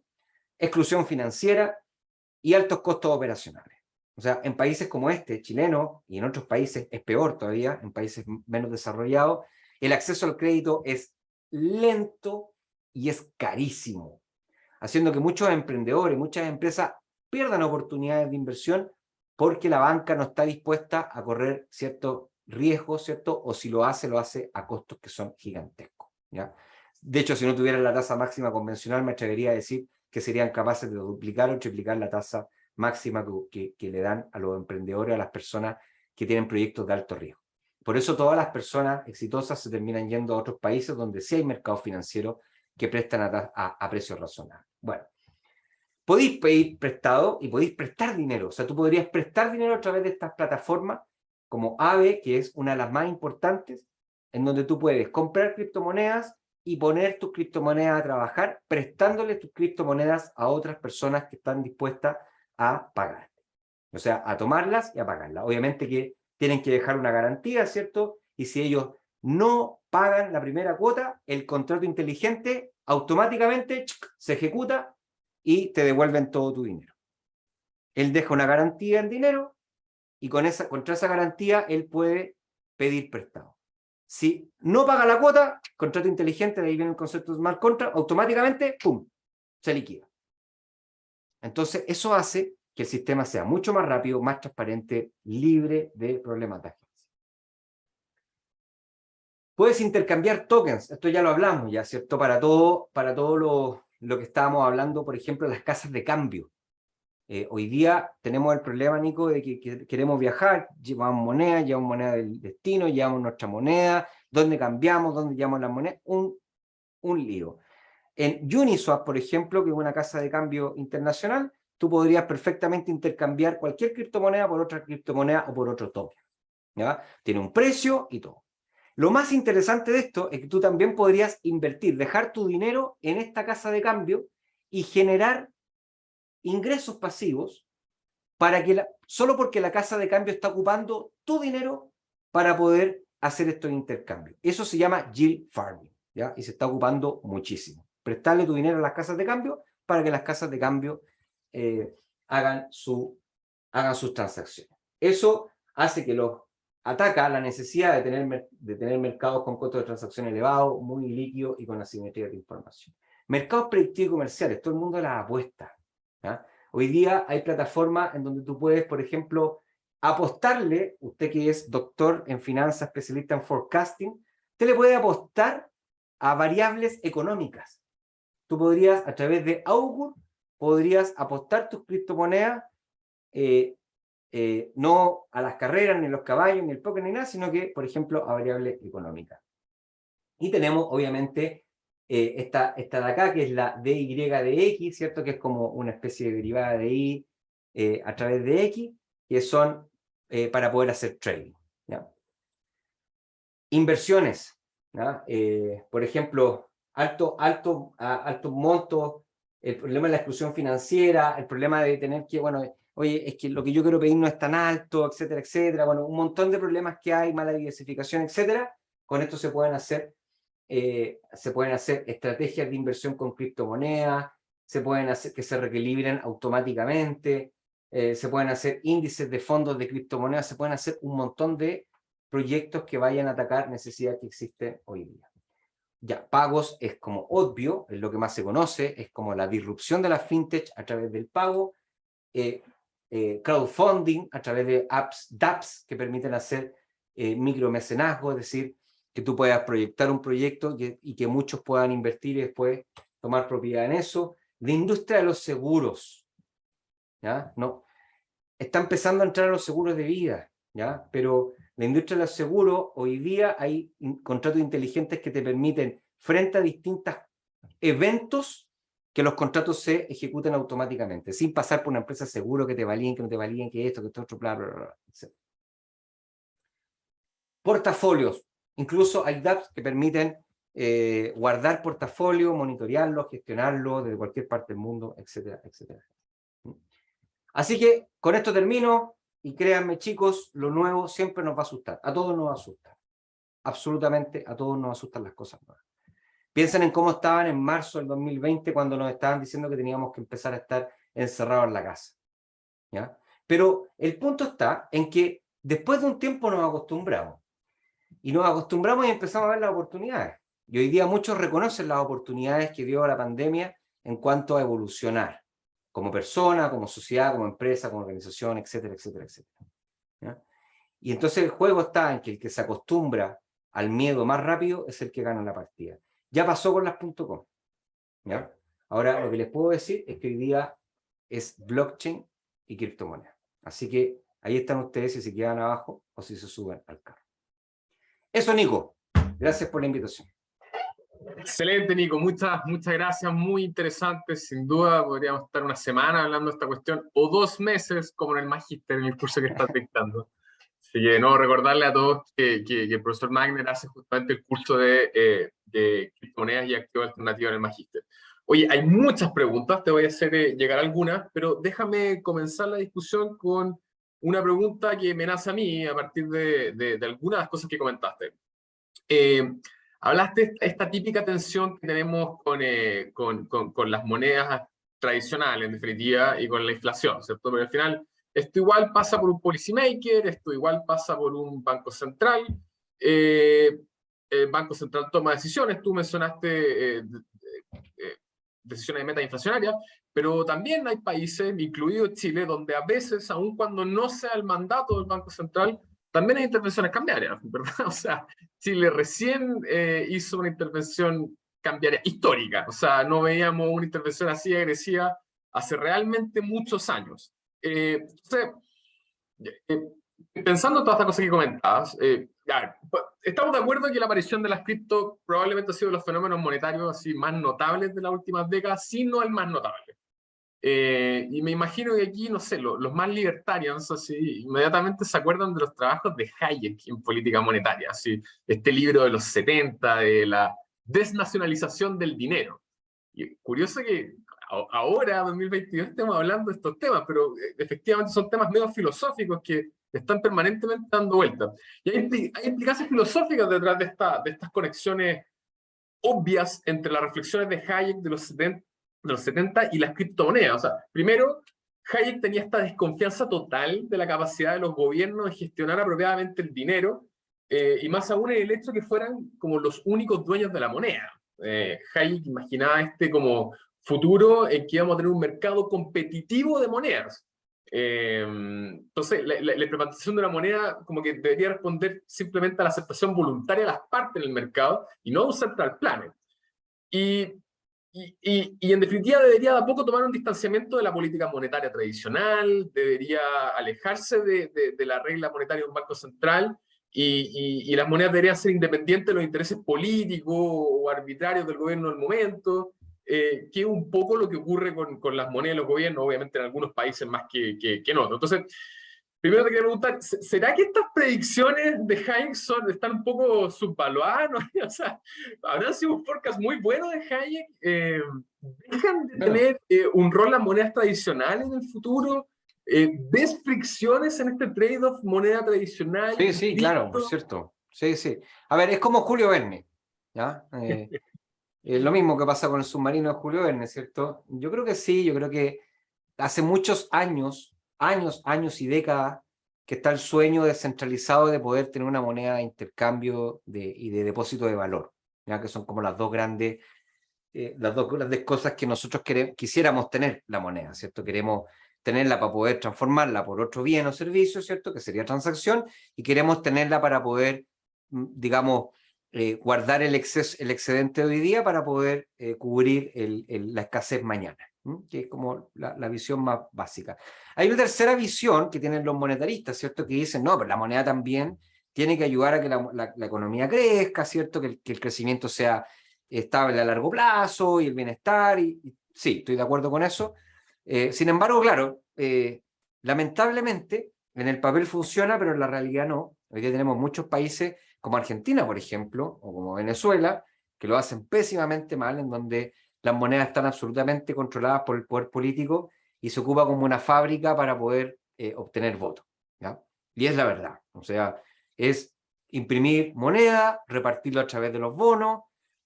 S2: exclusión financiera y altos costos operacionales. O sea, en países como este, chileno, y en otros países es peor todavía, en países menos desarrollados, el acceso al crédito es lento y es carísimo, haciendo que muchos emprendedores, muchas empresas pierdan oportunidades de inversión porque la banca no está dispuesta a correr ciertos riesgos, ¿cierto? O si lo hace a costos que son gigantescos, ¿ya? De hecho, si no tuvieran la tasa máxima convencional, me atrevería a decir que serían capaces de duplicar o triplicar la tasa máxima que le dan a los emprendedores, a las personas que tienen proyectos de alto riesgo. Por eso todas las personas exitosas se terminan yendo a otros países donde sí hay mercados financieros que prestan a precios razonables. Bueno, podéis pedir prestado y podéis prestar dinero. O sea, tú podrías prestar dinero a través de estas plataformas como Aave, que es una de las más importantes, en donde tú puedes comprar criptomonedas y poner tus criptomonedas a trabajar, prestándole tus criptomonedas a otras personas que están dispuestas a pagar. O sea, a tomarlas y a pagarlas. Obviamente que tienen que dejar una garantía, ¿cierto? Y si ellos no pagan la primera cuota, el contrato inteligente automáticamente se ejecuta y te devuelven todo tu dinero. Él deja una garantía en dinero y contra esa garantía él puede pedir prestado. Si no paga la cuota, contrato inteligente, de ahí viene el concepto de smart contract, automáticamente, ¡pum!, se liquida. Entonces, eso hace que el sistema sea mucho más rápido, más transparente, libre de problemas de agencia. Puedes intercambiar tokens, esto ya lo hablamos, ya, ¿cierto? Para todo lo que estábamos hablando, por ejemplo, las casas de cambio. Hoy día tenemos el problema, Nico, de que queremos viajar, llevamos moneda del destino, llevamos nuestra moneda, ¿dónde cambiamos? ¿Dónde llevamos la moneda? Un lío. En Uniswap, por ejemplo, que es una casa de cambio internacional, tú podrías perfectamente intercambiar cualquier criptomoneda por otra criptomoneda o por otro token, ¿ya? Tiene un precio y todo. Lo más interesante de esto es que tú también podrías invertir, dejar tu dinero en esta casa de cambio y generar ingresos pasivos para que solo porque la casa de cambio está ocupando tu dinero para poder hacer estos intercambios. Eso se llama yield farming, ¿ya? Y se está ocupando muchísimo. Prestarle tu dinero a las casas de cambio para que las casas de cambio hagan sus transacciones. Eso hace que ataca la necesidad de tener mercados con costos de transacción elevados, muy líquidos y con asimetría de información. Mercados predictivos comerciales, todo el mundo las apuesta, ¿ya? Hoy día hay plataformas en donde tú puedes, por ejemplo, apostarle, usted que es doctor en finanzas, especialista en forecasting, usted le puede apostar a variables económicas. Tú podrías, a través de Augur, podrías apostar tus criptomonedas, no a las carreras, ni los caballos, ni el póker, ni nada, sino que, por ejemplo, a variables económicas. Y tenemos, obviamente, esta de acá, que es la DYDX, ¿cierto? Que es como una especie de derivada de Y a través de X, que son para poder hacer trading, ¿ya? Inversiones, ¿ya? Por ejemplo, altos montos, el problema de la exclusión financiera, el problema de tener que, bueno, oye, es que lo que yo quiero pedir no es tan alto, etcétera, etcétera. Bueno, un montón de problemas que hay, mala diversificación, etcétera. Con esto se pueden hacer estrategias de inversión con criptomonedas, se pueden hacer que se reequilibren automáticamente, se pueden hacer índices de fondos de criptomonedas, se pueden hacer un montón de proyectos que vayan a atacar necesidades que existen hoy día. Ya, pagos es como obvio, es lo que más se conoce, es como la disrupción de la fintech a través del pago, crowdfunding a través de apps, dApps, que permiten hacer micromecenazgo, es decir, que tú puedas proyectar un proyecto y que muchos puedan invertir y después tomar propiedad en eso. La industria de los seguros, ¿ya? No, está empezando a entrar a los seguros de vida, ¿ya? Pero la industria de los seguros, hoy día hay contratos inteligentes que te permiten, frente a distintos eventos, que los contratos se ejecuten automáticamente, sin pasar por una empresa de seguro que te valíen, que no te valíen, que esto, que esto otro, bla, bla, bla, etc. Portafolios. Incluso hay dApps que permiten guardar portafolio, monitorearlo, gestionarlo desde cualquier parte del mundo, etcétera, etcétera. Así que con esto termino y créanme, chicos, lo nuevo siempre nos va a asustar. A todos nos va a asustar. Absolutamente a todos nos asustan las cosas nuevas. Piensen en cómo estaban en marzo del 2020 cuando nos estaban diciendo que teníamos que empezar a estar encerrados en la casa, ¿ya? Pero el punto está en que después de un tiempo nos acostumbramos. Y nos acostumbramos y empezamos a ver las oportunidades. Y hoy día muchos reconocen las oportunidades que dio la pandemia en cuanto a evolucionar, como persona, como sociedad, como empresa, como organización, etcétera, etcétera, etcétera, ¿ya? Y entonces el juego está en que el que se acostumbra al miedo más rápido es el que gana la partida. Ya pasó con las .com, ¿ya? Ahora lo que les puedo decir es que hoy día es blockchain y criptomoneda. Así que ahí están ustedes si se quedan abajo o si se suben al carro. Eso, Nico. Gracias por la invitación.
S1: Excelente, Nico. Muchas gracias. Muy interesante. Sin duda, podríamos estar una semana hablando de esta cuestión, o 2 meses, como en el Magíster, en el curso que estás dictando. Así que, no, recordarle a todos que el profesor Magner hace justamente el curso de criptomonedas y activos alternativos en el Magíster. Oye, hay muchas preguntas, te voy a hacer llegar algunas, pero déjame comenzar la discusión con una pregunta que me nace a mí a partir de algunas de las cosas que comentaste. Hablaste de esta típica tensión que tenemos con las monedas tradicionales, en definitiva, y con la inflación, ¿cierto? Pero al final, esto igual pasa por un policymaker, esto igual pasa por un banco central. El Banco Central toma decisiones, tú mencionaste decisiones de meta inflacionaria, pero también hay países, incluido Chile, donde a veces, aun cuando no sea el mandato del Banco Central, también hay intervenciones cambiarias, ¿verdad? O sea, Chile recién hizo una intervención cambiaria histórica, o sea, no veíamos una intervención así agresiva hace realmente muchos años. Entonces, pensando en todas estas cosas que comentabas, estamos de acuerdo que la aparición de las cripto probablemente ha sido de los fenómenos monetarios así más notables de las últimas décadas, si no el más notable. Y me imagino que aquí, no sé, los más libertarios, así, inmediatamente se acuerdan de los trabajos de Hayek en política monetaria, así, este libro de los 70 de la desnacionalización del dinero. Y curioso que ahora, 2022, estemos hablando de estos temas, pero efectivamente son temas medio filosóficos que están permanentemente dando vueltas. Y hay implicancias filosóficas detrás de estas conexiones obvias entre las reflexiones de Hayek de los 70 y las criptomonedas. O sea, primero, Hayek tenía esta desconfianza total de la capacidad de los gobiernos de gestionar apropiadamente el dinero, y más aún en el hecho de que fueran como los únicos dueños de la moneda. Hayek imaginaba como futuro en que íbamos a tener un mercado competitivo de monedas. Entonces, la implementación de una moneda como que debería responder simplemente a la aceptación voluntaria de las partes del mercado y no a un central planner. Y, y en definitiva debería de a poco tomar un distanciamiento de la política monetaria tradicional, debería alejarse de la regla monetaria de un banco central, y las monedas deberían ser independientes de los intereses políticos o arbitrarios del gobierno del momento, que es un poco lo que ocurre con las monedas de los gobiernos, obviamente en algunos países más que en otros. Entonces, primero te quería preguntar, ¿será que estas predicciones de Hayek están un poco subvaluadas? ¿No? O sea, ¿habrán sido un forecast muy bueno de Hayek? ¿Dejan de
S2: Bueno,
S1: tener un rol las monedas tradicionales en el futuro? ¿Ves fricciones en este trade-off moneda tradicional
S2: sí,
S1: y
S2: sí, claro, por
S1: cripto?
S2: cierto. Sí, sí. A ver, es como Julio Verne, ¿ya? Es lo mismo que pasa con el submarino de Julio Verne, ¿cierto? Yo creo que sí, yo creo que hace muchos años, años y décadas, que está el sueño descentralizado de poder tener una moneda de intercambio y de depósito de valor, ¿ya? Que son como las dos grandes cosas que nosotros quisiéramos tener la moneda, ¿cierto? Queremos tenerla para poder transformarla por otro bien o servicio, ¿cierto? Que sería transacción, y queremos tenerla para poder, digamos, guardar el excedente de hoy día para poder cubrir la escasez mañana, que es como la visión más básica. Hay una tercera visión que tienen los monetaristas, ¿cierto? Que dicen, no, pero la moneda también tiene que ayudar a que la economía crezca, ¿cierto? Que el crecimiento sea estable a largo plazo y el bienestar, y sí, estoy de acuerdo con eso. Sin embargo, claro, lamentablemente en el papel funciona, pero en la realidad no. Hoy día tenemos muchos países como Argentina, por ejemplo, o como Venezuela, que lo hacen pésimamente mal, en donde las monedas están absolutamente controladas por el poder político y se ocupa como una fábrica para poder obtener votos, ¿ya? Y es la verdad, o sea, es imprimir moneda, repartirlo a través de los bonos,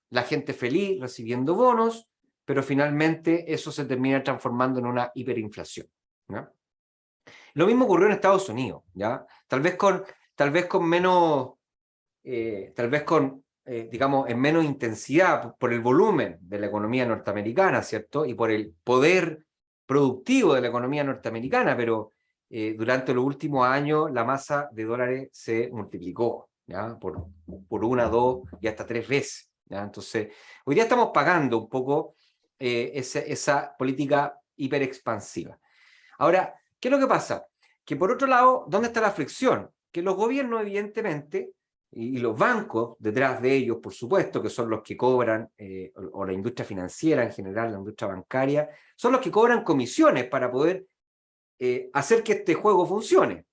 S2: la gente feliz recibiendo bonos, pero finalmente eso se termina transformando en una hiperinflación, ¿ya? Lo mismo ocurrió en Estados Unidos, ¿ya? Tal vez con menos, digamos, en menos intensidad por el volumen de la economía norteamericana, ¿cierto? Y por el poder productivo de la economía norteamericana, pero durante los últimos años la masa de dólares se multiplicó, ¿ya? Por una, dos y hasta tres veces, ¿ya? Entonces, hoy día estamos pagando un poco esa política hiperexpansiva. Ahora, ¿qué es lo que pasa? Que por otro lado, ¿dónde está la fricción? Que los gobiernos, evidentemente, y los bancos detrás de ellos, por supuesto, que son los que cobran, o la industria financiera en general, la industria bancaria, son los que cobran comisiones para poder hacer que este juego funcione.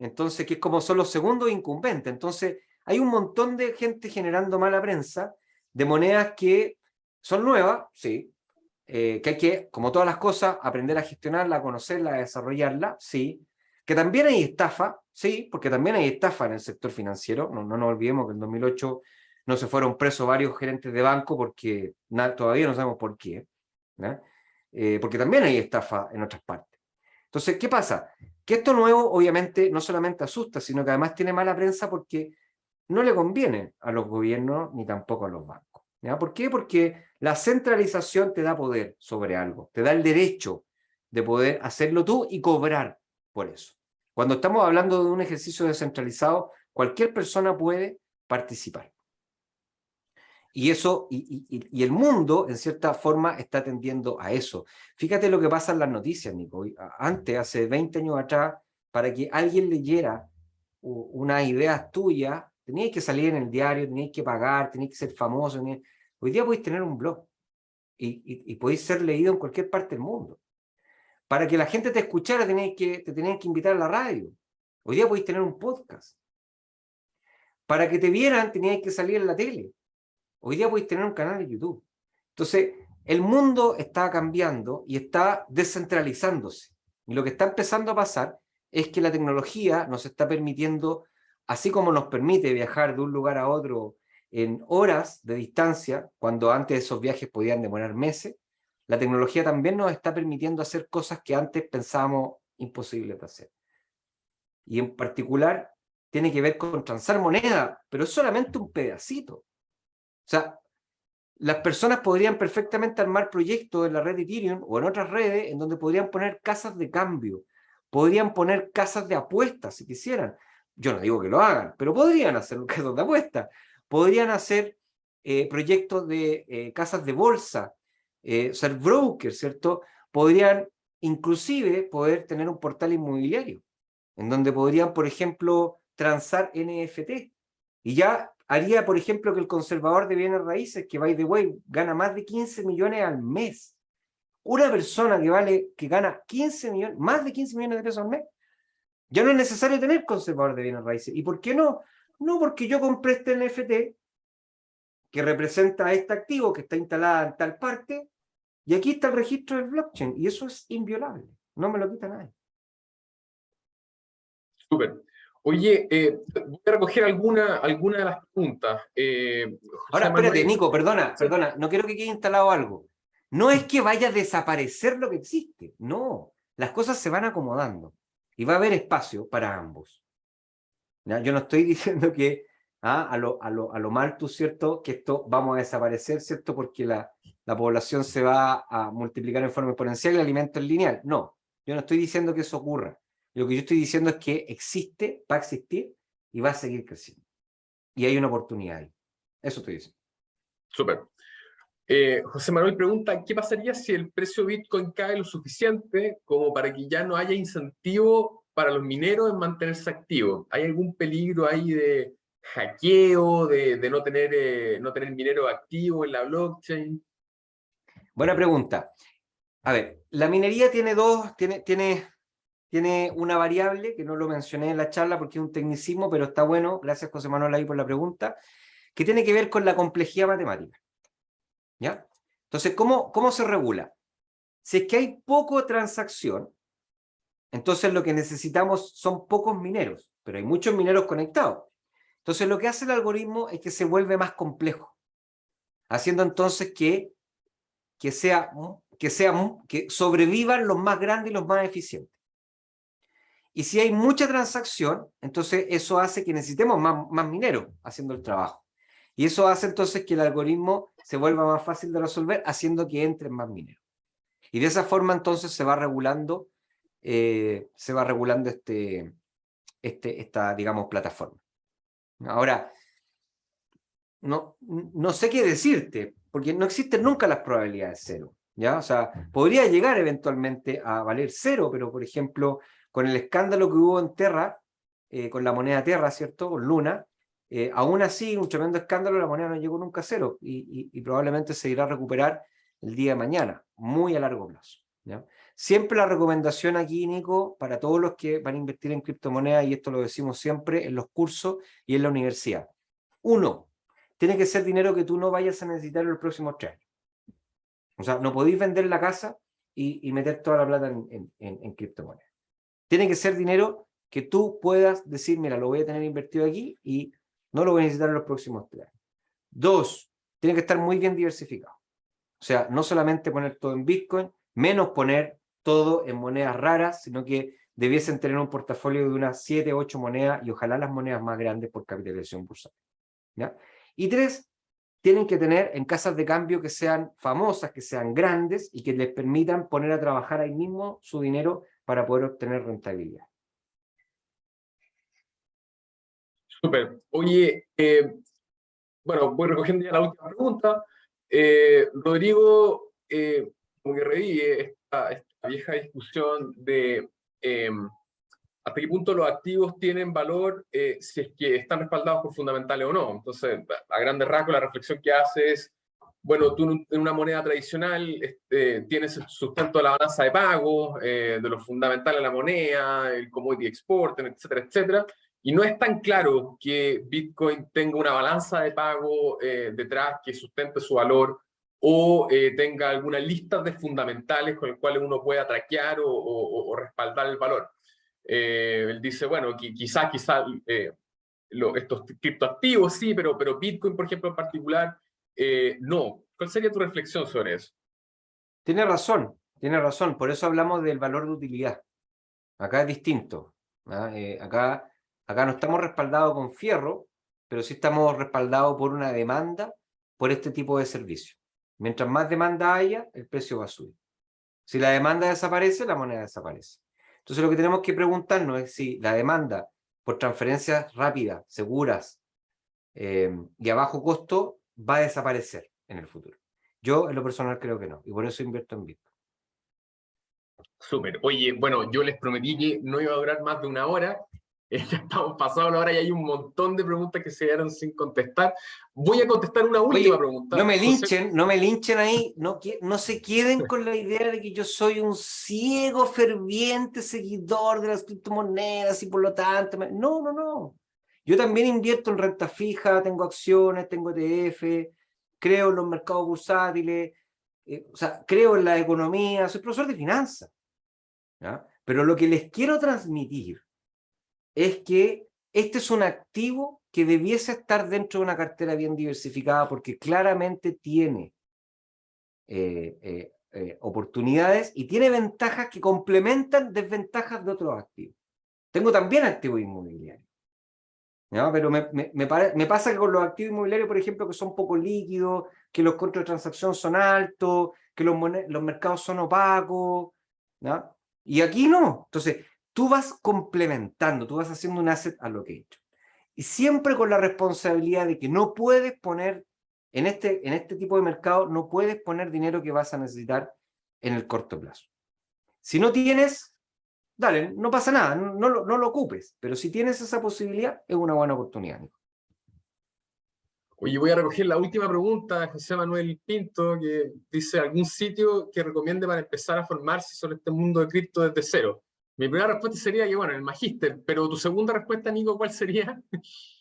S2: Entonces, que es como son los segundos incumbentes. Entonces, hay un montón de gente generando mala prensa de monedas que son nuevas, sí, que hay que, como todas las cosas, aprender a gestionarla, a conocerla, a desarrollarla, sí, que también hay estafa, sí, porque también hay estafa en el sector financiero, no nos olvidemos que en 2008 no se fueron presos varios gerentes de banco porque todavía no sabemos por qué, ¿no? Porque también hay estafa en otras partes. Entonces, ¿qué pasa? Que esto nuevo obviamente no solamente asusta, sino que además tiene mala prensa porque no le conviene a los gobiernos ni tampoco a los bancos, ¿ya? ¿Por qué? Porque la centralización te da poder sobre algo, te da el derecho de poder hacerlo tú y cobrar por eso. Cuando estamos hablando de un ejercicio descentralizado, cualquier persona puede participar. Y eso, y el mundo, en cierta forma, está tendiendo a eso. Fíjate lo que pasa en las noticias, Nico. Antes, hace 20 años atrás, para que alguien leyera unas ideas tuyas, tenías que salir en el diario, tenías que pagar, tenías que ser famoso. Hoy día podéis tener un blog y podéis ser leído en cualquier parte del mundo. Para que la gente te escuchara te tenían que invitar a la radio. Hoy día podéis tener un podcast. Para que te vieran tenías que salir en la tele. Hoy día podéis tener un canal de YouTube. Entonces, el mundo está cambiando y está descentralizándose. Y lo que está empezando a pasar es que la tecnología nos está permitiendo, así como nos permite viajar de un lugar a otro en horas de distancia, cuando antes esos viajes podían demorar meses, la tecnología también nos está permitiendo hacer cosas que antes pensábamos imposibles de hacer. Y en particular tiene que ver con transar moneda, pero es solamente un pedacito. O sea, las personas podrían perfectamente armar proyectos en la red Ethereum o en otras redes en donde podrían poner casas de cambio, podrían poner casas de apuestas si quisieran. Yo no digo que lo hagan, pero podrían hacer casas de apuestas, podrían hacer proyectos de casas de bolsa, ser brokers, ¿cierto? Podrían inclusive poder tener un portal inmobiliario, en donde podrían, por ejemplo, transar NFT. Y ya haría, por ejemplo, que el conservador de bienes raíces, que by the way, gana más de 15 millones al mes. Una persona que gana 15 millones, más de 15 millones de pesos al mes, ya no es necesario tener conservador de bienes raíces. ¿Y por qué no? No, porque yo compré este NFT que representa este activo que está instalada en tal parte, y aquí está el registro del blockchain, y eso es inviolable. No me lo quita nadie.
S1: Súper. Oye, voy a recoger alguna de las preguntas.
S2: Ahora,
S1: José
S2: espérate,
S1: Manuel,
S2: Nico, perdona,
S1: sí,
S2: no quiero que quede instalado algo. No es que vaya a desaparecer lo que existe, no. Las cosas se van acomodando y va a haber espacio para ambos. ¿Ya? Yo no estoy diciendo que a lo mal, tú, ¿cierto? Que esto vamos a desaparecer, ¿cierto? Porque la población se va a multiplicar en forma exponencial y el alimento es lineal. No, yo no estoy diciendo que eso ocurra. Lo que yo estoy diciendo es que existe, va a existir y va a seguir creciendo. Y hay una oportunidad ahí. Eso estoy diciendo.
S1: súper. José Manuel pregunta, ¿qué pasaría si el precio de Bitcoin cae lo suficiente como para que ya no haya incentivo para los mineros en mantenerse activos? ¿Hay algún peligro ahí de hackeo, de no tener minero activo en la blockchain?
S2: Buena pregunta. A ver, la minería tiene una variable que no lo mencioné en la charla porque es un tecnicismo, pero está bueno, gracias José Manuel ahí por la pregunta, que tiene que ver con la complejidad matemática. ¿Ya? Entonces, ¿cómo se regula? Si es que hay poca transacción, entonces lo que necesitamos son pocos mineros, pero hay muchos mineros conectados. Entonces, lo que hace el algoritmo es que se vuelve más complejo, haciendo entonces que sobrevivan los más grandes y los más eficientes. Y si hay mucha transacción, entonces eso hace que necesitemos más mineros haciendo el trabajo. Y eso hace entonces que el algoritmo se vuelva más fácil de resolver, haciendo que entren más mineros. Y de esa forma entonces se va regulando esta, digamos, plataforma. Ahora, no sé qué decirte, porque no existen nunca las probabilidades cero. ¿Ya? O sea, podría llegar eventualmente a valer cero, pero por ejemplo, con el escándalo que hubo en Terra, con la moneda Terra, ¿cierto? Con Luna, aún así, un tremendo escándalo, la moneda no llegó nunca a cero y probablemente se irá a recuperar el día de mañana, muy a largo plazo. ¿Ya? Siempre la recomendación aquí, Nico, para todos los que van a invertir en criptomonedas, y esto lo decimos siempre en los cursos y en la universidad. Uno, tiene que ser dinero que tú no vayas a necesitar en los próximos 3 años. O sea, no podéis vender la casa y meter toda la plata en criptomonedas. Tiene que ser dinero que tú puedas decir, mira, lo voy a tener invertido aquí y no lo voy a necesitar en los próximos 3 años. 2, tiene que estar muy bien diversificado. O sea, no solamente poner todo en Bitcoin, menos poner todo en monedas raras, sino que debiesen tener un portafolio de unas 7, 8 monedas y ojalá las monedas más grandes por capitalización bursátil. ¿Ya? Y 3, tienen que tener en casas de cambio que sean famosas, que sean grandes y que les permitan poner a trabajar ahí mismo su dinero para poder obtener rentabilidad.
S1: Súper. Oye, bueno, voy recogiendo ya la última pregunta. Rodrigo, como que revive esta vieja discusión de hasta qué punto los activos tienen valor si es que están respaldados por fundamentales o no. Entonces, a grandes rasgos, la reflexión que hace es bueno, tú en una moneda tradicional tienes el sustento de la balanza de pago, de lo fundamental de la moneda, el commodity export, etcétera, etcétera. Y no es tan claro que Bitcoin tenga una balanza de pago detrás que sustente su valor o tenga algunas listas de fundamentales con las cuales uno pueda traquear o respaldar el valor. Él dice, bueno, quizás estos criptoactivos sí, pero Bitcoin, por ejemplo, en particular, no. ¿Cuál sería tu reflexión sobre eso?
S2: Tiene razón. Por eso hablamos del valor de utilidad. Acá es distinto. Acá no estamos respaldados con fierro, pero sí estamos respaldados por una demanda por este tipo de servicio. Mientras más demanda haya, el precio va a subir. Si la demanda desaparece, la moneda desaparece. Entonces lo que tenemos que preguntarnos es si la demanda por transferencias rápidas, seguras y a bajo costo va a desaparecer en el futuro. Yo en lo personal creo que no, y por eso invierto en Bitcoin.
S1: Súper. Oye, bueno, yo les prometí que no iba a durar más de una hora. Ya estamos pasados la hora y hay un montón de preguntas que se quedaron sin contestar. Voy a contestar una última pregunta.
S2: No me linchen ahí, no se queden con la idea de que yo soy un ciego, ferviente seguidor de las criptomonedas y por lo tanto... No. Yo también invierto en renta fija, tengo acciones, tengo ETF, creo en los mercados bursátiles, o sea, creo en la economía, soy profesor de finanzas. ¿Ya? Pero lo que les quiero transmitir es que este es un activo que debiese estar dentro de una cartera bien diversificada porque claramente tiene oportunidades y tiene ventajas que complementan desventajas de otros activos. Tengo también activos inmobiliarios. ¿No? Pero me pasa que con los activos inmobiliarios, por ejemplo, que son poco líquidos, que los costos de transacción son altos, que los mercados son opacos, ¿no? Y aquí no. Entonces, tú vas complementando, tú vas haciendo un asset allocation. Y siempre con la responsabilidad de que no puedes poner, en este tipo de mercado, no puedes poner dinero que vas a necesitar en el corto plazo. Si no tienes, dale, no pasa nada, no lo ocupes, pero si tienes esa posibilidad, es una buena oportunidad, Nico.
S1: Oye, voy a recoger la última pregunta de José Manuel Pinto, que dice, ¿algún sitio que recomiende para empezar a formarse sobre este mundo de cripto desde cero? Mi primera respuesta sería que, bueno, el Magíster, pero tu segunda respuesta, Nico, ¿cuál sería?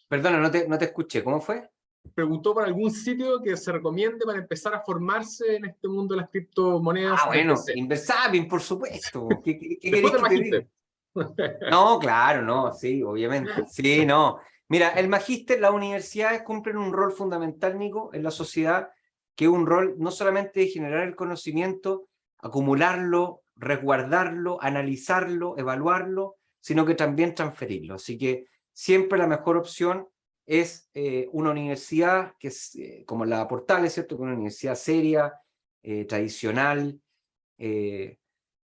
S2: Perdona, no te escuché, ¿cómo fue?
S1: Preguntó por algún sitio que se recomiende para empezar a formarse en este mundo de las criptomonedas desde
S2: Bueno,
S1: cero.
S2: Inversabin, por supuesto. ¿Qué
S1: Después
S2: queréis
S1: del
S2: que te diga?
S1: Magíster.
S2: No, claro, no, sí, obviamente. Sí, no. Mira, el magíster, las universidades cumplen un rol fundamental, Nico, en la sociedad, que es un rol no solamente de generar el conocimiento, acumularlo, resguardarlo, analizarlo, evaluarlo, sino que también transferirlo. Así que siempre la mejor opción es una universidad que es como la Portales, ¿cierto? Que es una universidad seria, tradicional, en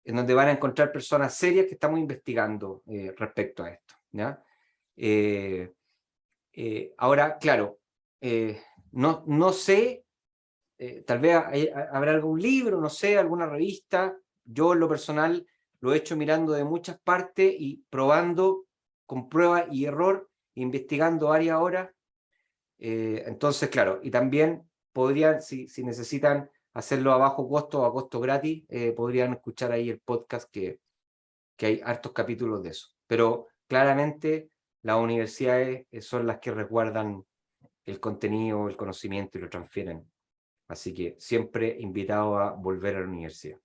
S2: donde van a encontrar personas serias que estamos investigando respecto a esto, ¿ya? Ahora, claro, no sé, tal vez habrá algún libro, no sé, alguna revista. Yo en lo personal lo he hecho mirando de muchas partes y probando con prueba y error, investigando varias horas. Entonces, claro, y también podrían, si necesitan hacerlo a bajo costo o a costo gratis, podrían escuchar ahí el podcast que hay hartos capítulos de eso. Pero claramente las universidades son las que resguardan el contenido, el conocimiento y lo transfieren. Así que siempre invitado a volver a la universidad.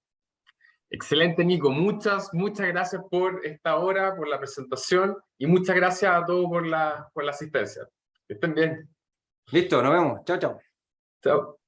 S1: Excelente, Nico. Muchas gracias por esta hora, por la presentación y muchas gracias a todos por la asistencia. Que estén bien.
S2: Listo, nos vemos. Chao, chao.
S1: Chao.